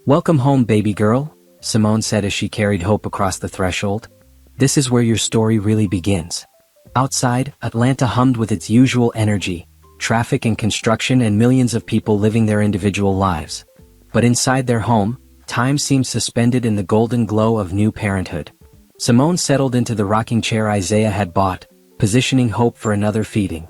"Welcome home, baby girl," Simone said as she carried Hope across the threshold. "This is where your story really begins." Outside, Atlanta hummed with its usual energy, traffic and construction and millions of people living their individual lives. But inside their home, time seemed suspended in the golden glow of new parenthood. Simone settled into the rocking chair Isaiah had bought, positioning Hope for another feeding.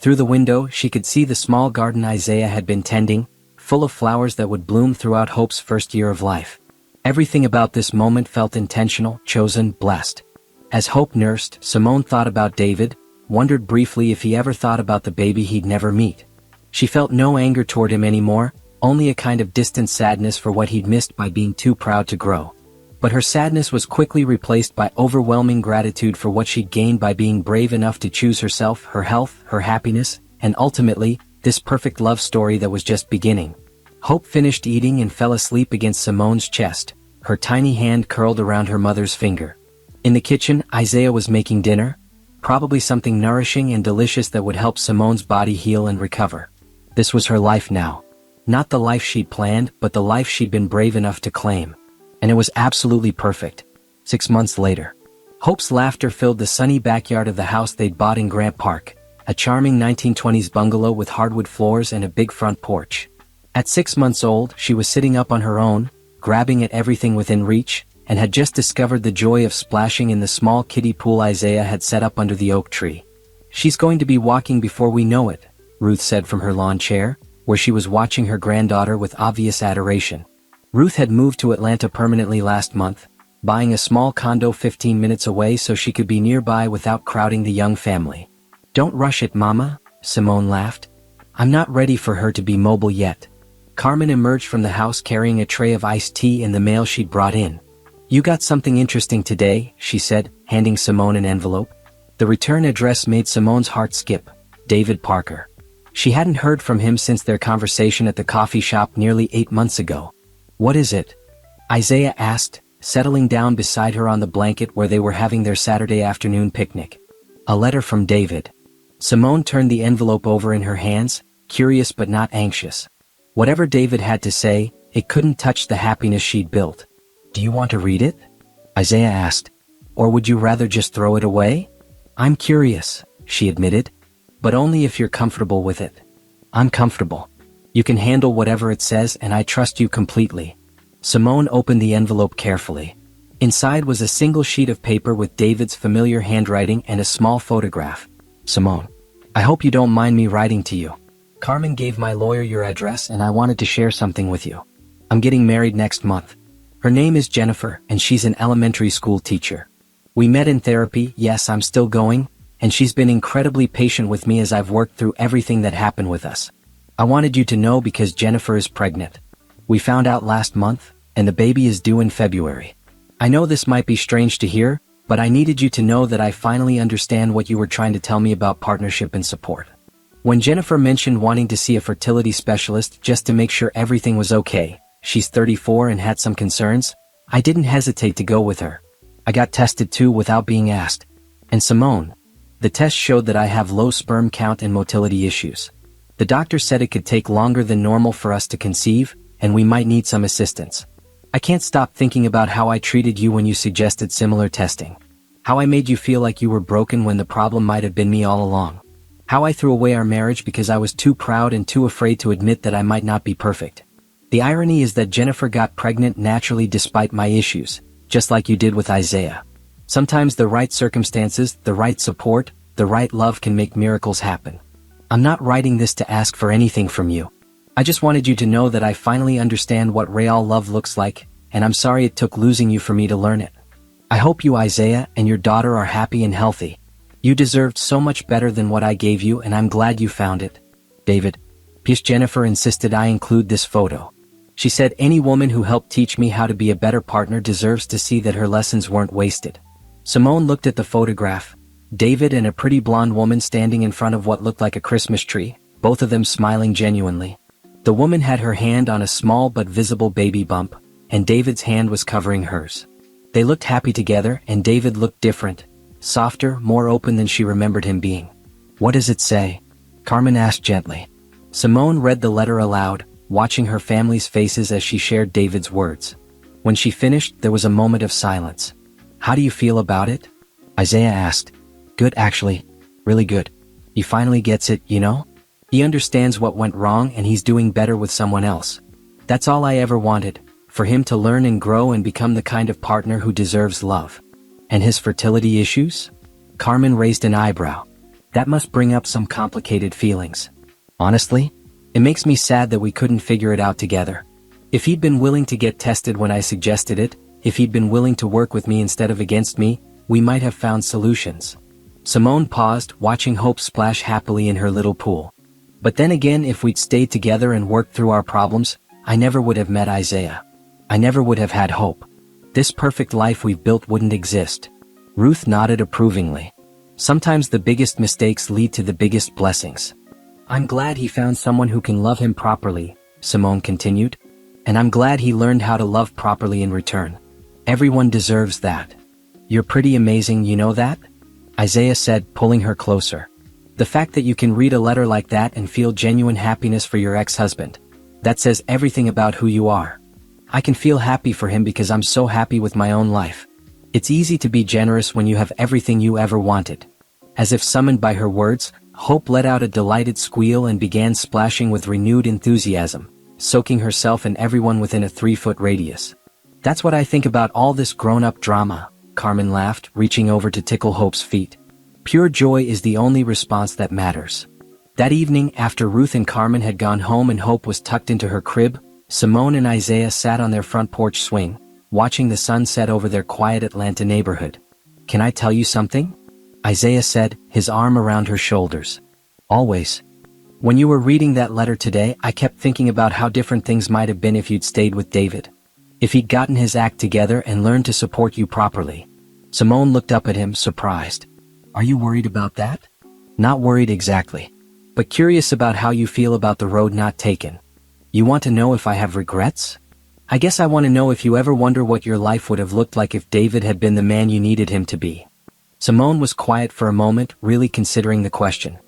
Through the window, she could see the small garden Isaiah had been tending, full of flowers that would bloom throughout Hope's first year of life. Everything about this moment felt intentional, chosen, blessed. As Hope nursed, Simone thought about David, wondered briefly if he ever thought about the baby he'd never meet. She felt no anger toward him anymore, only a kind of distant sadness for what he'd missed by being too proud to grow. But her sadness was quickly replaced by overwhelming gratitude for what she'd gained by being brave enough to choose herself, her health, her happiness, and ultimately, this perfect love story that was just beginning. Hope finished eating and fell asleep against Simone's chest, her tiny hand curled around her mother's finger. In the kitchen, Isaiah was making dinner, probably something nourishing and delicious that would help Simone's body heal and recover. This was her life now. Not the life she'd planned, but the life she'd been brave enough to claim. And it was absolutely perfect. 6 months later. Hope's laughter filled the sunny backyard of the house they'd bought in Grant Park, a charming 1920s bungalow with hardwood floors and a big front porch. At 6 months old, she was sitting up on her own, grabbing at everything within reach, and had just discovered the joy of splashing in the small kiddie pool Isaiah had set up under the oak tree. "She's going to be walking before we know it," Ruth said from her lawn chair, where she was watching her granddaughter with obvious adoration. Ruth had moved to Atlanta permanently last month, buying a small condo 15 minutes away so she could be nearby without crowding the young family. "Don't rush it, Mama," Simone laughed. "I'm not ready for her to be mobile yet." Carmen emerged from the house carrying a tray of iced tea and the mail she'd brought in. "You got something interesting today," she said, handing Simone an envelope. The return address made Simone's heart skip. David Parker. She hadn't heard from him since their conversation at the coffee shop nearly 8 months ago. "What is it?" Isaiah asked, settling down beside her on the blanket where they were having their Saturday afternoon picnic. "A letter from David." Simone turned the envelope over in her hands, curious but not anxious. Whatever David had to say, it couldn't touch the happiness she'd built. "Do you want to read it?" Isaiah asked. "Or would you rather just throw it away?" "I'm curious," she admitted. "But only if you're comfortable with it." "I'm comfortable. You can handle whatever it says and I trust you completely." Simone opened the envelope carefully. Inside was a single sheet of paper with David's familiar handwriting and a small photograph. "Simone, I hope you don't mind me writing to you. Carmen gave my lawyer your address and I wanted to share something with you. I'm getting married next month. Her name is Jennifer and she's an elementary school teacher. We met in therapy, yes, I'm still going, and she's been incredibly patient with me as I've worked through everything that happened with us. I wanted you to know because Jennifer is pregnant. We found out last month, and the baby is due in February. I know this might be strange to hear, but I needed you to know that I finally understand what you were trying to tell me about partnership and support." When Jennifer mentioned wanting to see a fertility specialist just to make sure everything was okay, she's 34 and had some concerns, I didn't hesitate to go with her. I got tested too without being asked. And Simone, the test showed that I have low sperm count and motility issues. The doctor said it could take longer than normal for us to conceive, and we might need some assistance. I can't stop thinking about how I treated you when you suggested similar testing. How I made you feel like you were broken when the problem might have been me all along. How I threw away our marriage because I was too proud and too afraid to admit that I might not be perfect. The irony is that Jennifer got pregnant naturally despite my issues, just like you did with Isaiah. Sometimes the right circumstances, the right support, the right love can make miracles happen. I'm not writing this to ask for anything from you. I just wanted you to know that I finally understand what real love looks like, and I'm sorry it took losing you for me to learn it. I hope you, Isaiah, and your daughter are happy and healthy. You deserved so much better than what I gave you and I'm glad you found it. David. P.S. Jennifer insisted I include this photo. She said any woman who helped teach me how to be a better partner deserves to see that her lessons weren't wasted. Simone looked at the photograph. David and a pretty blonde woman standing in front of what looked like a Christmas tree, both of them smiling genuinely. The woman had her hand on a small but visible baby bump, and David's hand was covering hers. They looked happy together and David looked different, softer, more open than she remembered him being. "What does it say?" Carmen asked gently. Simone read the letter aloud, watching her family's faces as she shared David's words. When she finished, there was a moment of silence. "How do you feel about it?" Isaiah asked. "Good, actually. Really good. He finally gets it, you know? He understands what went wrong and he's doing better with someone else. That's all I ever wanted, for him to learn and grow and become the kind of partner who deserves love." "And his fertility issues?" Carmen raised an eyebrow. "That must bring up some complicated feelings. Honestly, it makes me sad that we couldn't figure it out together. If he'd been willing to get tested when I suggested it, if he'd been willing to work with me instead of against me, we might have found solutions. Simone paused, watching Hope splash happily in her little pool. But then again, if we'd stayed together and worked through our problems, I never would have met Isaiah. I never would have had Hope. This perfect life we've built wouldn't exist. Ruth nodded approvingly. Sometimes the biggest mistakes lead to the biggest blessings. I'm glad he found someone who can love him properly, Simone continued. And I'm glad he learned how to love properly in return. Everyone deserves that. You're pretty amazing, you know that? Isaiah said, pulling her closer. The fact that you can read a letter like that and feel genuine happiness for your ex-husband. That says everything about who you are. I can feel happy for him because I'm so happy with my own life. It's easy to be generous when you have everything you ever wanted. As if summoned by her words, Hope let out a delighted squeal and began splashing with renewed enthusiasm, soaking herself and everyone within a 3-foot radius. That's what I think about all this grown-up drama, Carmen laughed, reaching over to tickle Hope's feet. Pure joy is the only response that matters. That evening, after Ruth and Carmen had gone home and Hope was tucked into her crib, Simone and Isaiah sat on their front porch swing, watching the sun set over their quiet Atlanta neighborhood. Can I tell you something? Isaiah said, his arm around her shoulders. Always. When you were reading that letter today, I kept thinking about how different things might have been if you'd stayed with David. If he'd gotten his act together and learned to support you properly. Simone looked up at him, surprised. Are you worried about that? Not worried exactly. But curious about how you feel about the road not taken. You want to know if I have regrets? I guess I want to know if you ever wonder what your life would have looked like if David had been the man you needed him to be. Simone was quiet for a moment, really considering the question.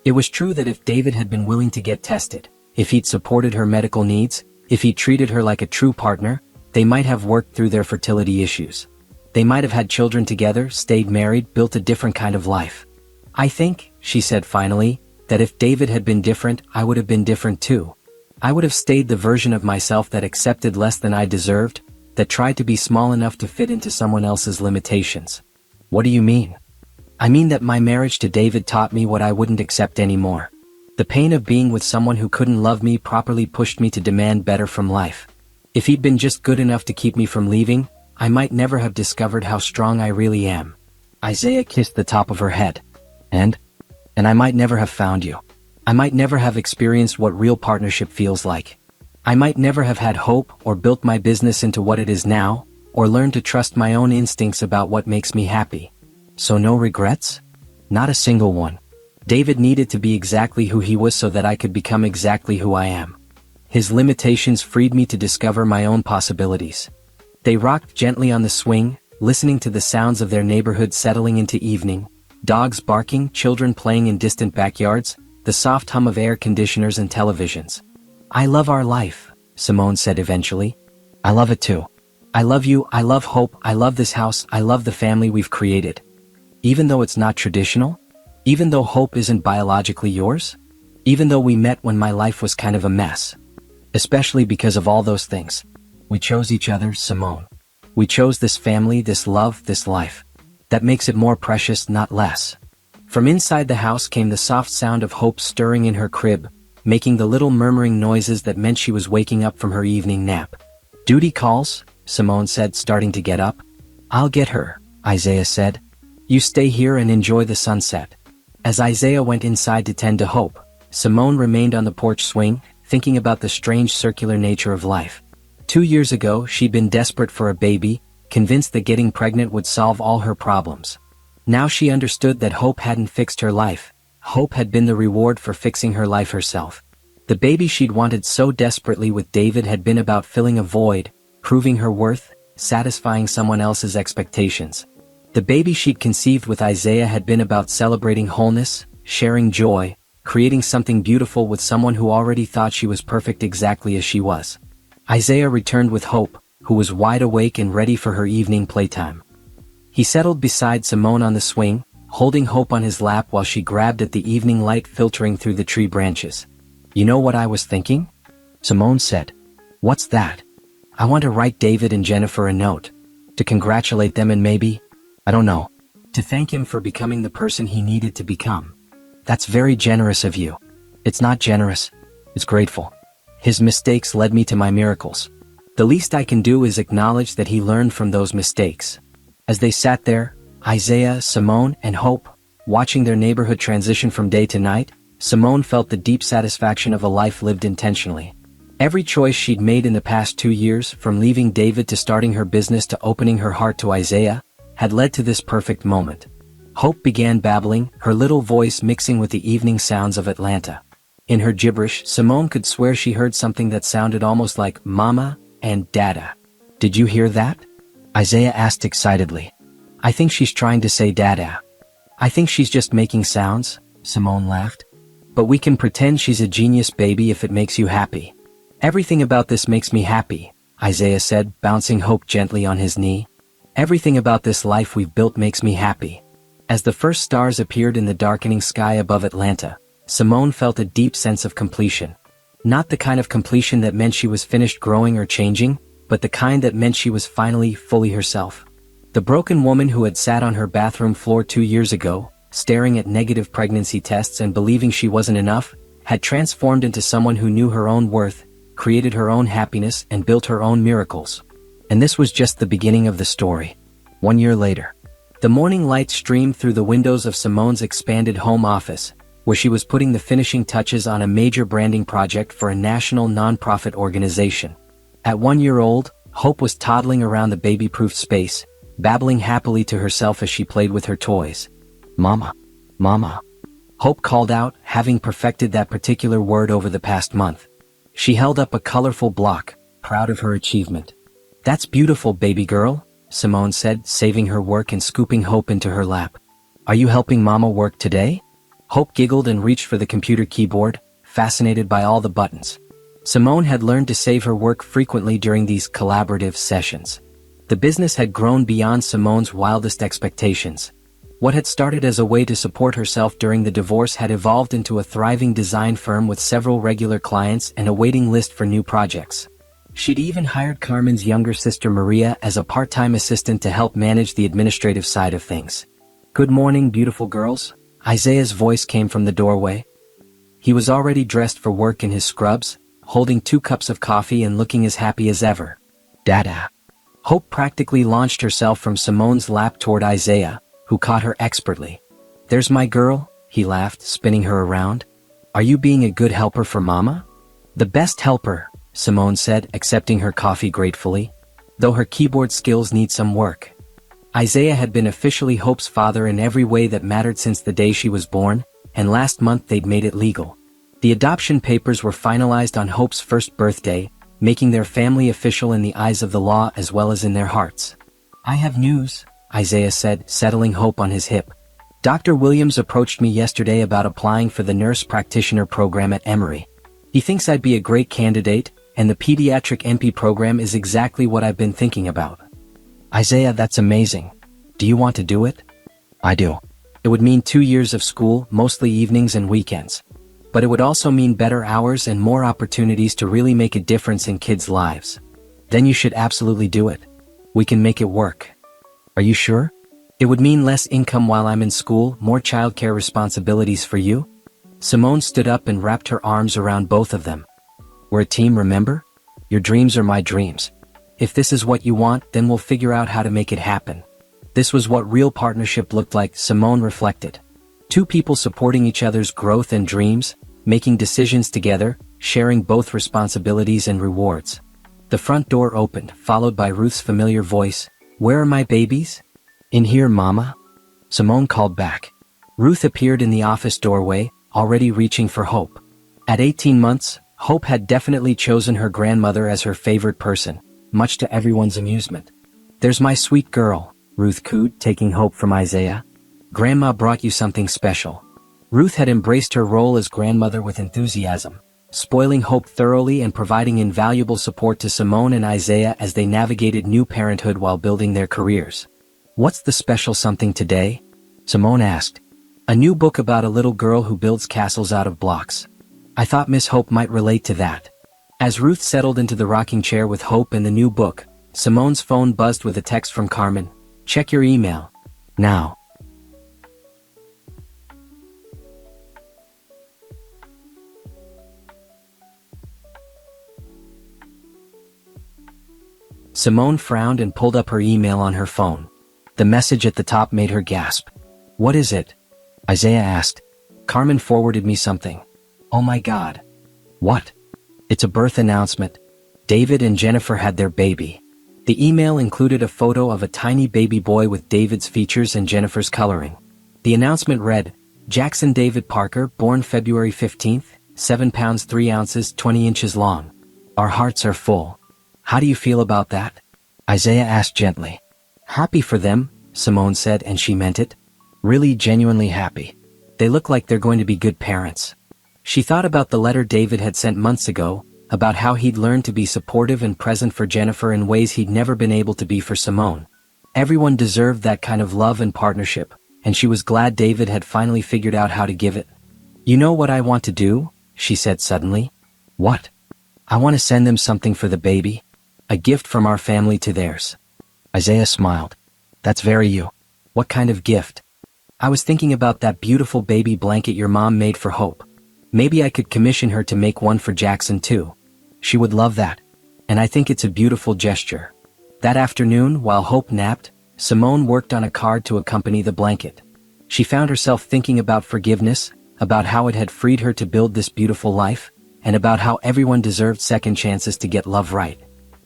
It was true that if David had been willing to get tested, if he'd supported her medical needs, if he'd treated her like a true partner, they might have worked through their fertility issues. They might have had children together, stayed married, built a different kind of life. I think, she said finally, that if David had been different, I would have been different too. I would have stayed the version of myself that accepted less than I deserved, that tried to be small enough to fit into someone else's limitations. What do you mean? I mean that my marriage to David taught me what I wouldn't accept anymore. The pain of being with someone who couldn't love me properly pushed me to demand better from life. If he'd been just good enough to keep me from leaving, I might never have discovered how strong I really am. Isaiah kissed the top of her head. And I might never have found you. I might never have experienced what real partnership feels like. I might never have had hope or built my business into what it is now, or learned to trust my own instincts about what makes me happy. So no regrets? Not a single one. David needed to be exactly who he was so that I could become exactly who I am. His limitations freed me to discover my own possibilities. They rocked gently on the swing, listening to the sounds of their neighborhood settling into evening, dogs barking, children playing in distant backyards, the soft hum of air conditioners and televisions. I love our life, Simone said eventually. I love it too. I love you, I love Hope, I love this house, I love the family we've created. Even though it's not traditional? Even though Hope isn't biologically yours? Even though we met when my life was kind of a mess? Especially because of all those things. We chose each other, Simone. We chose this family, this love, this life. That makes it more precious, not less. From inside the house came the soft sound of Hope stirring in her crib, making the little murmuring noises that meant she was waking up from her evening nap. Duty calls, Simone said, starting to get up. I'll get her, Isaiah said. You stay here and enjoy the sunset. As Isaiah went inside to tend to Hope, Simone remained on the porch swing, thinking about the strange circular nature of life. 2 years ago, she'd been desperate for a baby, convinced that getting pregnant would solve all her problems. Now she understood that Hope hadn't fixed her life. Hope had been the reward for fixing her life herself. The baby she'd wanted so desperately with David had been about filling a void, proving her worth, satisfying someone else's expectations. The baby she'd conceived with Isaiah had been about celebrating wholeness, sharing joy, creating something beautiful with someone who already thought she was perfect exactly as she was. Isaiah returned with Hope, who was wide awake and ready for her evening playtime. He settled beside Simone on the swing, holding Hope on his lap while she grabbed at the evening light filtering through the tree branches. You know what I was thinking? Simone said. What's that? I want to write David and Jennifer a note. To congratulate them and maybe, I don't know, to thank him for becoming the person he needed to become. That's very generous of you. It's not generous. It's grateful. His mistakes led me to my miracles. The least I can do is acknowledge that he learned from those mistakes. As they sat there, Isaiah, Simone, and Hope, watching their neighborhood transition from day to night, Simone felt the deep satisfaction of a life lived intentionally. Every choice she'd made in the past 2 years, from leaving David to starting her business to opening her heart to Isaiah, had led to this perfect moment. Hope began babbling, her little voice mixing with the evening sounds of Atlanta. In her gibberish, Simone could swear she heard something that sounded almost like "Mama" and "Dada." "Did you hear that?" Isaiah asked excitedly. "I think she's trying to say Dada." "I think she's just making sounds," Simone laughed. "But we can pretend she's a genius, baby, if it makes you happy." "Everything about this makes me happy," Isaiah said, bouncing Hope gently on his knee. "Everything about this life we've built makes me happy." As the first stars appeared in the darkening sky above Atlanta, Simone felt a deep sense of completion. Not the kind of completion that meant she was finished growing or changing, but the kind that meant she was finally fully herself. The broken woman who had sat on her bathroom floor 2 years ago, staring at negative pregnancy tests and believing she wasn't enough, had transformed into someone who knew her own worth, created her own happiness, and built her own miracles. And this was just the beginning of the story. 1 year later, the morning light streamed through the windows of Simone's expanded home office, where she was putting the finishing touches on a major branding project for a national nonprofit organization. At 1 year old, Hope was toddling around the baby-proof space, babbling happily to herself as she played with her toys. "Mama, Mama," Hope called out, having perfected that particular word over the past month. She held up a colorful block, proud of her achievement. "That's beautiful, baby girl," Simone said, saving her work and scooping Hope into her lap. "Are you helping Mama work today?" Hope giggled and reached for the computer keyboard, fascinated by all the buttons. Simone had learned to save her work frequently during these collaborative sessions. The business had grown beyond Simone's wildest expectations. What had started as a way to support herself during the divorce had evolved into a thriving design firm with several regular clients and a waiting list for new projects. She'd even hired Carmen's younger sister Maria as a part-time assistant to help manage the administrative side of things. "Good morning, beautiful girls." Isaiah's voice came from the doorway. He was already dressed for work in his scrubs, holding 2 cups of coffee and looking as happy as ever. "Dada." Hope practically launched herself from Simone's lap toward Isaiah, who caught her expertly. "There's my girl," he laughed, spinning her around. "Are you being a good helper for Mama?" "The best helper," Simone said, accepting her coffee gratefully, though her keyboard skills need some work. Isaiah had been officially Hope's father in every way that mattered since the day she was born, and last month they'd made it legal. The adoption papers were finalized on Hope's first birthday, making their family official in the eyes of the law as well as in their hearts. "I have news," Isaiah said, settling Hope on his hip. "Dr. Williams approached me yesterday about applying for the nurse practitioner program at Emory. He thinks I'd be a great candidate, and the pediatric NP program is exactly what I've been thinking about." "Isaiah, that's amazing. Do you want to do it?" "I do. It would mean 2 years of school, mostly evenings and weekends. But it would also mean better hours and more opportunities to really make a difference in kids' lives." "Then you should absolutely do it. We can make it work." "Are you sure?" "It would mean less income while I'm in school, more childcare responsibilities for you." Simone stood up and wrapped her arms around both of them. "We're a team, remember? Your dreams are my dreams. If this is what you want, then we'll figure out how to make it happen." This was what real partnership looked like, Simone reflected. 2 people supporting each other's growth and dreams, making decisions together, sharing both responsibilities and rewards. The front door opened, followed by Ruth's familiar voice. "Where are my babies?" "In here, Mama," Simone called back. Ruth appeared in the office doorway, already reaching for Hope. At 18 months, Hope had definitely chosen her grandmother as her favorite person, much to everyone's amusement. "There's my sweet girl," Ruth cooed, taking Hope from Isaiah. "Grandma brought you something special." Ruth had embraced her role as grandmother with enthusiasm, spoiling Hope thoroughly and providing invaluable support to Simone and Isaiah as they navigated new parenthood while building their careers. "What's the special something today?" Simone asked. "A new book about a little girl who builds castles out of blocks. I thought Miss Hope might relate to that." As Ruth settled into the rocking chair with Hope and the new book, Simone's phone buzzed with a text from Carmen. "Check your email now." Simone frowned and pulled up her email on her phone. The message at the top made her gasp. "What is it?" Isaiah asked. "Carmen forwarded me something." "Oh my God." "What?" "It's a birth announcement. David and Jennifer had their baby." The email included a photo of a tiny baby boy with David's features and Jennifer's coloring. The announcement read, "Jackson David Parker, born February 15th, 7 pounds 3 ounces, 20 inches long. Our hearts are full." "How do you feel about that?" Isaiah asked gently. "Happy for them," Simone said, and she meant it. "Really genuinely happy. They look like they're going to be good parents." She thought about the letter David had sent months ago, about how he'd learned to be supportive and present for Jennifer in ways he'd never been able to be for Simone. Everyone deserved that kind of love and partnership, and she was glad David had finally figured out how to give it. "You know what I want to do?" she said suddenly. "What?" "I want to send them something for the baby. A gift from our family to theirs." Isaiah smiled. "That's very you. What kind of gift?" "I was thinking about that beautiful baby blanket your mom made for Hope. Maybe I could commission her to make one for Jackson too. She would love that. And I think it's a beautiful gesture." That afternoon, while Hope napped, Simone worked on a card to accompany the blanket. She found herself thinking about forgiveness, about how it had freed her to build this beautiful life, and about how everyone deserved second chances to get love right.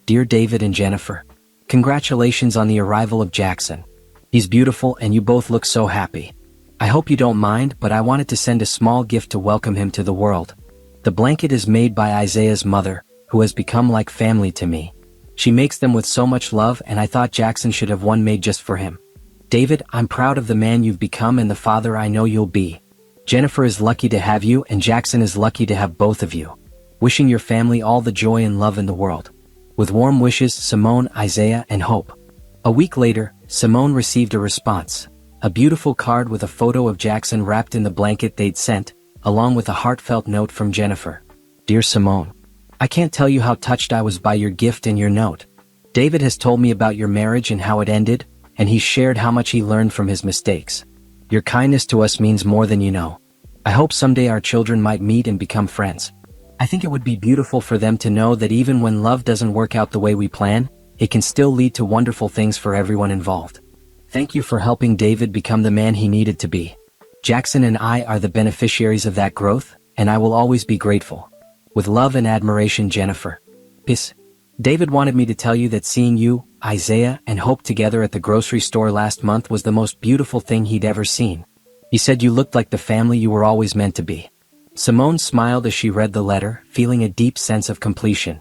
"Dear David and Jennifer, congratulations on the arrival of Jackson. He's beautiful and you both look so happy. I hope you don't mind, but I wanted to send a small gift to welcome him to the world. The blanket is made by Isaiah's mother, who has become like family to me. She makes them with so much love, and I thought Jackson should have one made just for him. David, I'm proud of the man you've become and the father I know you'll be. Jennifer is lucky to have you, and Jackson is lucky to have both of you. Wishing your family all the joy and love in the world. With warm wishes, Simone, Isaiah, and Hope." A week later, Simone received a response. A beautiful card with a photo of Jackson wrapped in the blanket they'd sent, along with a heartfelt note from Jennifer. "Dear Simone, I can't tell you how touched I was by your gift and your note. David has told me about your marriage and how it ended, and he's shared how much he learned from his mistakes. Your kindness to us means more than you know. I hope someday our children might meet and become friends. I think it would be beautiful for them to know that even when love doesn't work out the way we plan, it can still lead to wonderful things for everyone involved. Thank you for helping David become the man he needed to be. Jackson and I are the beneficiaries of that growth, and I will always be grateful. With love and admiration, Jennifer. Peace. David wanted me to tell you that seeing you, Isaiah, and Hope together at the grocery store last month was the most beautiful thing he'd ever seen. He said you looked like the family you were always meant to be." Simone smiled as she read the letter, feeling a deep sense of completion.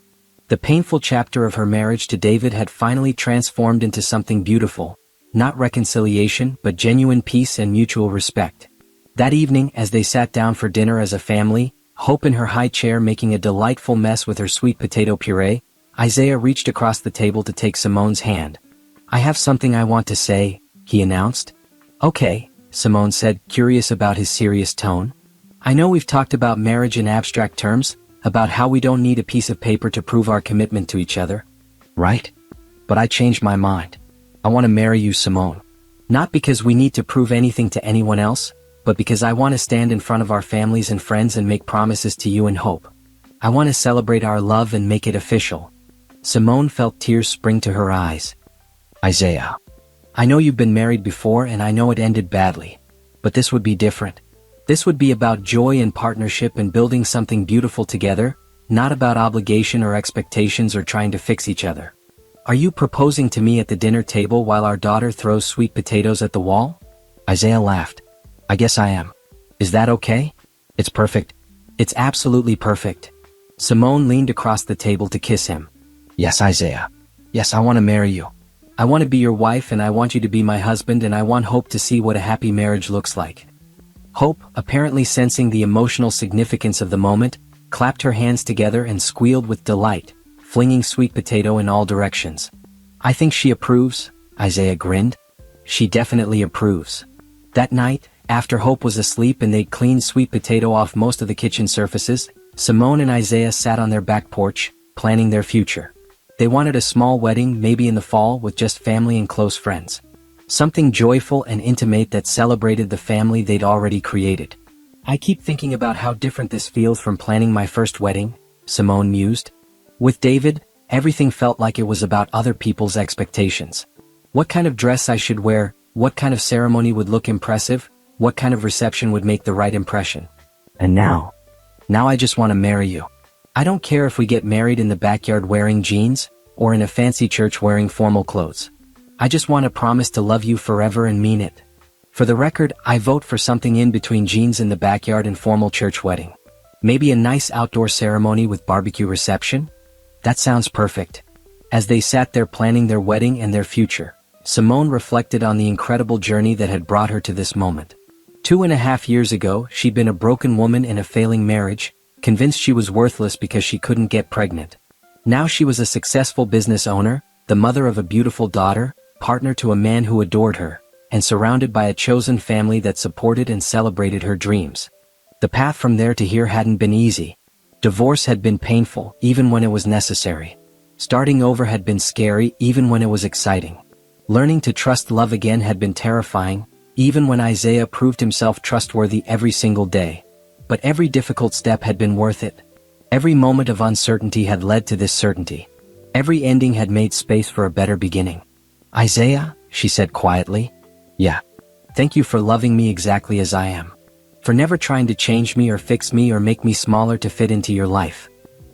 The painful chapter of her marriage to David had finally transformed into something beautiful. Not reconciliation, but genuine peace and mutual respect. That evening, as they sat down for dinner as a family, Hope in her high chair making a delightful mess with her sweet potato puree, Isaiah reached across the table to take Simone's hand. "I have something I want to say," he announced. "Okay," Simone said, curious about his serious tone. "I know we've talked about marriage in abstract terms, about how we don't need a piece of paper to prove our commitment to each other. Right? But I changed my mind. I want to marry you, Simone. Not because we need to prove anything to anyone else, but because I want to stand in front of our families and friends and make promises to you and Hope. I want to celebrate our love and make it official." Simone felt tears spring to her eyes. "Isaiah, I know you've been married before and I know it ended badly. But this would be different. This would be about joy and partnership and building something beautiful together, not about obligation or expectations or trying to fix each other. Are you proposing to me at the dinner table while our daughter throws sweet potatoes at the wall?" Isaiah laughed. "I guess I am. Is that okay?" "It's perfect. It's absolutely perfect." Simone leaned across the table to kiss him. "Yes, Isaiah. Yes, I want to marry you. I want to be your wife and I want you to be my husband and I want Hope to see what a happy marriage looks like." Hope, apparently sensing the emotional significance of the moment, clapped her hands together and squealed with delight, flinging sweet potato in all directions. "I think she approves," Isaiah grinned. "She definitely approves." That night, after Hope was asleep and they'd cleaned sweet potato off most of the kitchen surfaces, Simone and Isaiah sat on their back porch, planning their future. They wanted a small wedding, maybe in the fall, with just family and close friends. Something joyful and intimate that celebrated the family they'd already created. "I keep thinking about how different this feels from planning my first wedding," Simone mused. "With David, Everything felt like it was about other people's expectations. What kind of dress I should wear, what kind of ceremony would look impressive, what kind of reception would make the right impression. And now I just want to marry you. I don't care if we get married in the backyard wearing jeans, or in a fancy church wearing formal clothes. I just want to promise to love you forever and mean it. For the record, I vote for something in between jeans in the backyard and formal church wedding. Maybe a nice outdoor ceremony with barbecue reception? That sounds perfect. As they sat there planning their wedding and their future, Simone reflected on the incredible journey that had brought her to this moment. 2.5 years ago, she'd been a broken woman in a failing marriage, convinced she was worthless because she couldn't get pregnant. Now she was a successful business owner, the mother of a beautiful daughter, partner to a man who adored her, and surrounded by a chosen family that supported and celebrated her dreams. The path from there to here hadn't been easy. Divorce had been painful, even when it was necessary. Starting over had been scary, even when it was exciting. Learning to trust love again had been terrifying, even when Isaiah proved himself trustworthy every single day. But every difficult step had been worth it. Every moment of uncertainty had led to this certainty. Every ending had made space for a better beginning. Isaiah, she said quietly. Yeah. Thank you for loving me exactly as I am. For never trying to change me or fix me or make me smaller to fit into your life.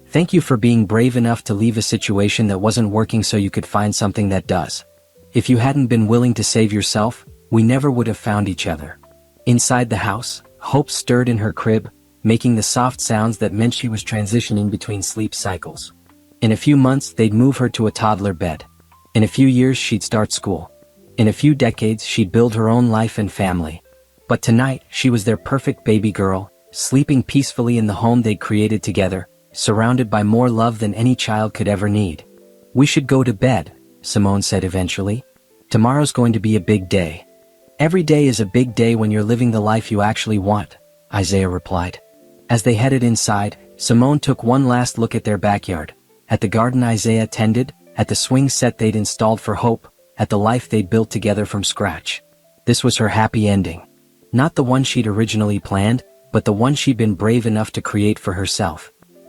Thank you for being brave enough to leave a situation that wasn't working so you could find something that does. If you hadn't been willing to save yourself, we never would have found each other. Inside the house, hope stirred in her crib, making the soft sounds that meant she was transitioning between sleep cycles. In a few months, they'd move her to a toddler bed. In a few years, she'd start school. In a few decades, she'd build her own life and family. But tonight, she was their perfect baby girl, sleeping peacefully in the home they'd created together, surrounded by more love than any child could ever need. We should go to bed, Simone said eventually. Tomorrow's going to be a big day. Every day is a big day when you're living the life you actually want, Isaiah replied. As they headed inside, Simone took one last look at their backyard, at the garden Isaiah tended, at the swing set they'd installed for Hope, at the life they'd built together from scratch. This was her happy ending. Not the one she'd originally planned, but the one she'd been brave enough to create for herself.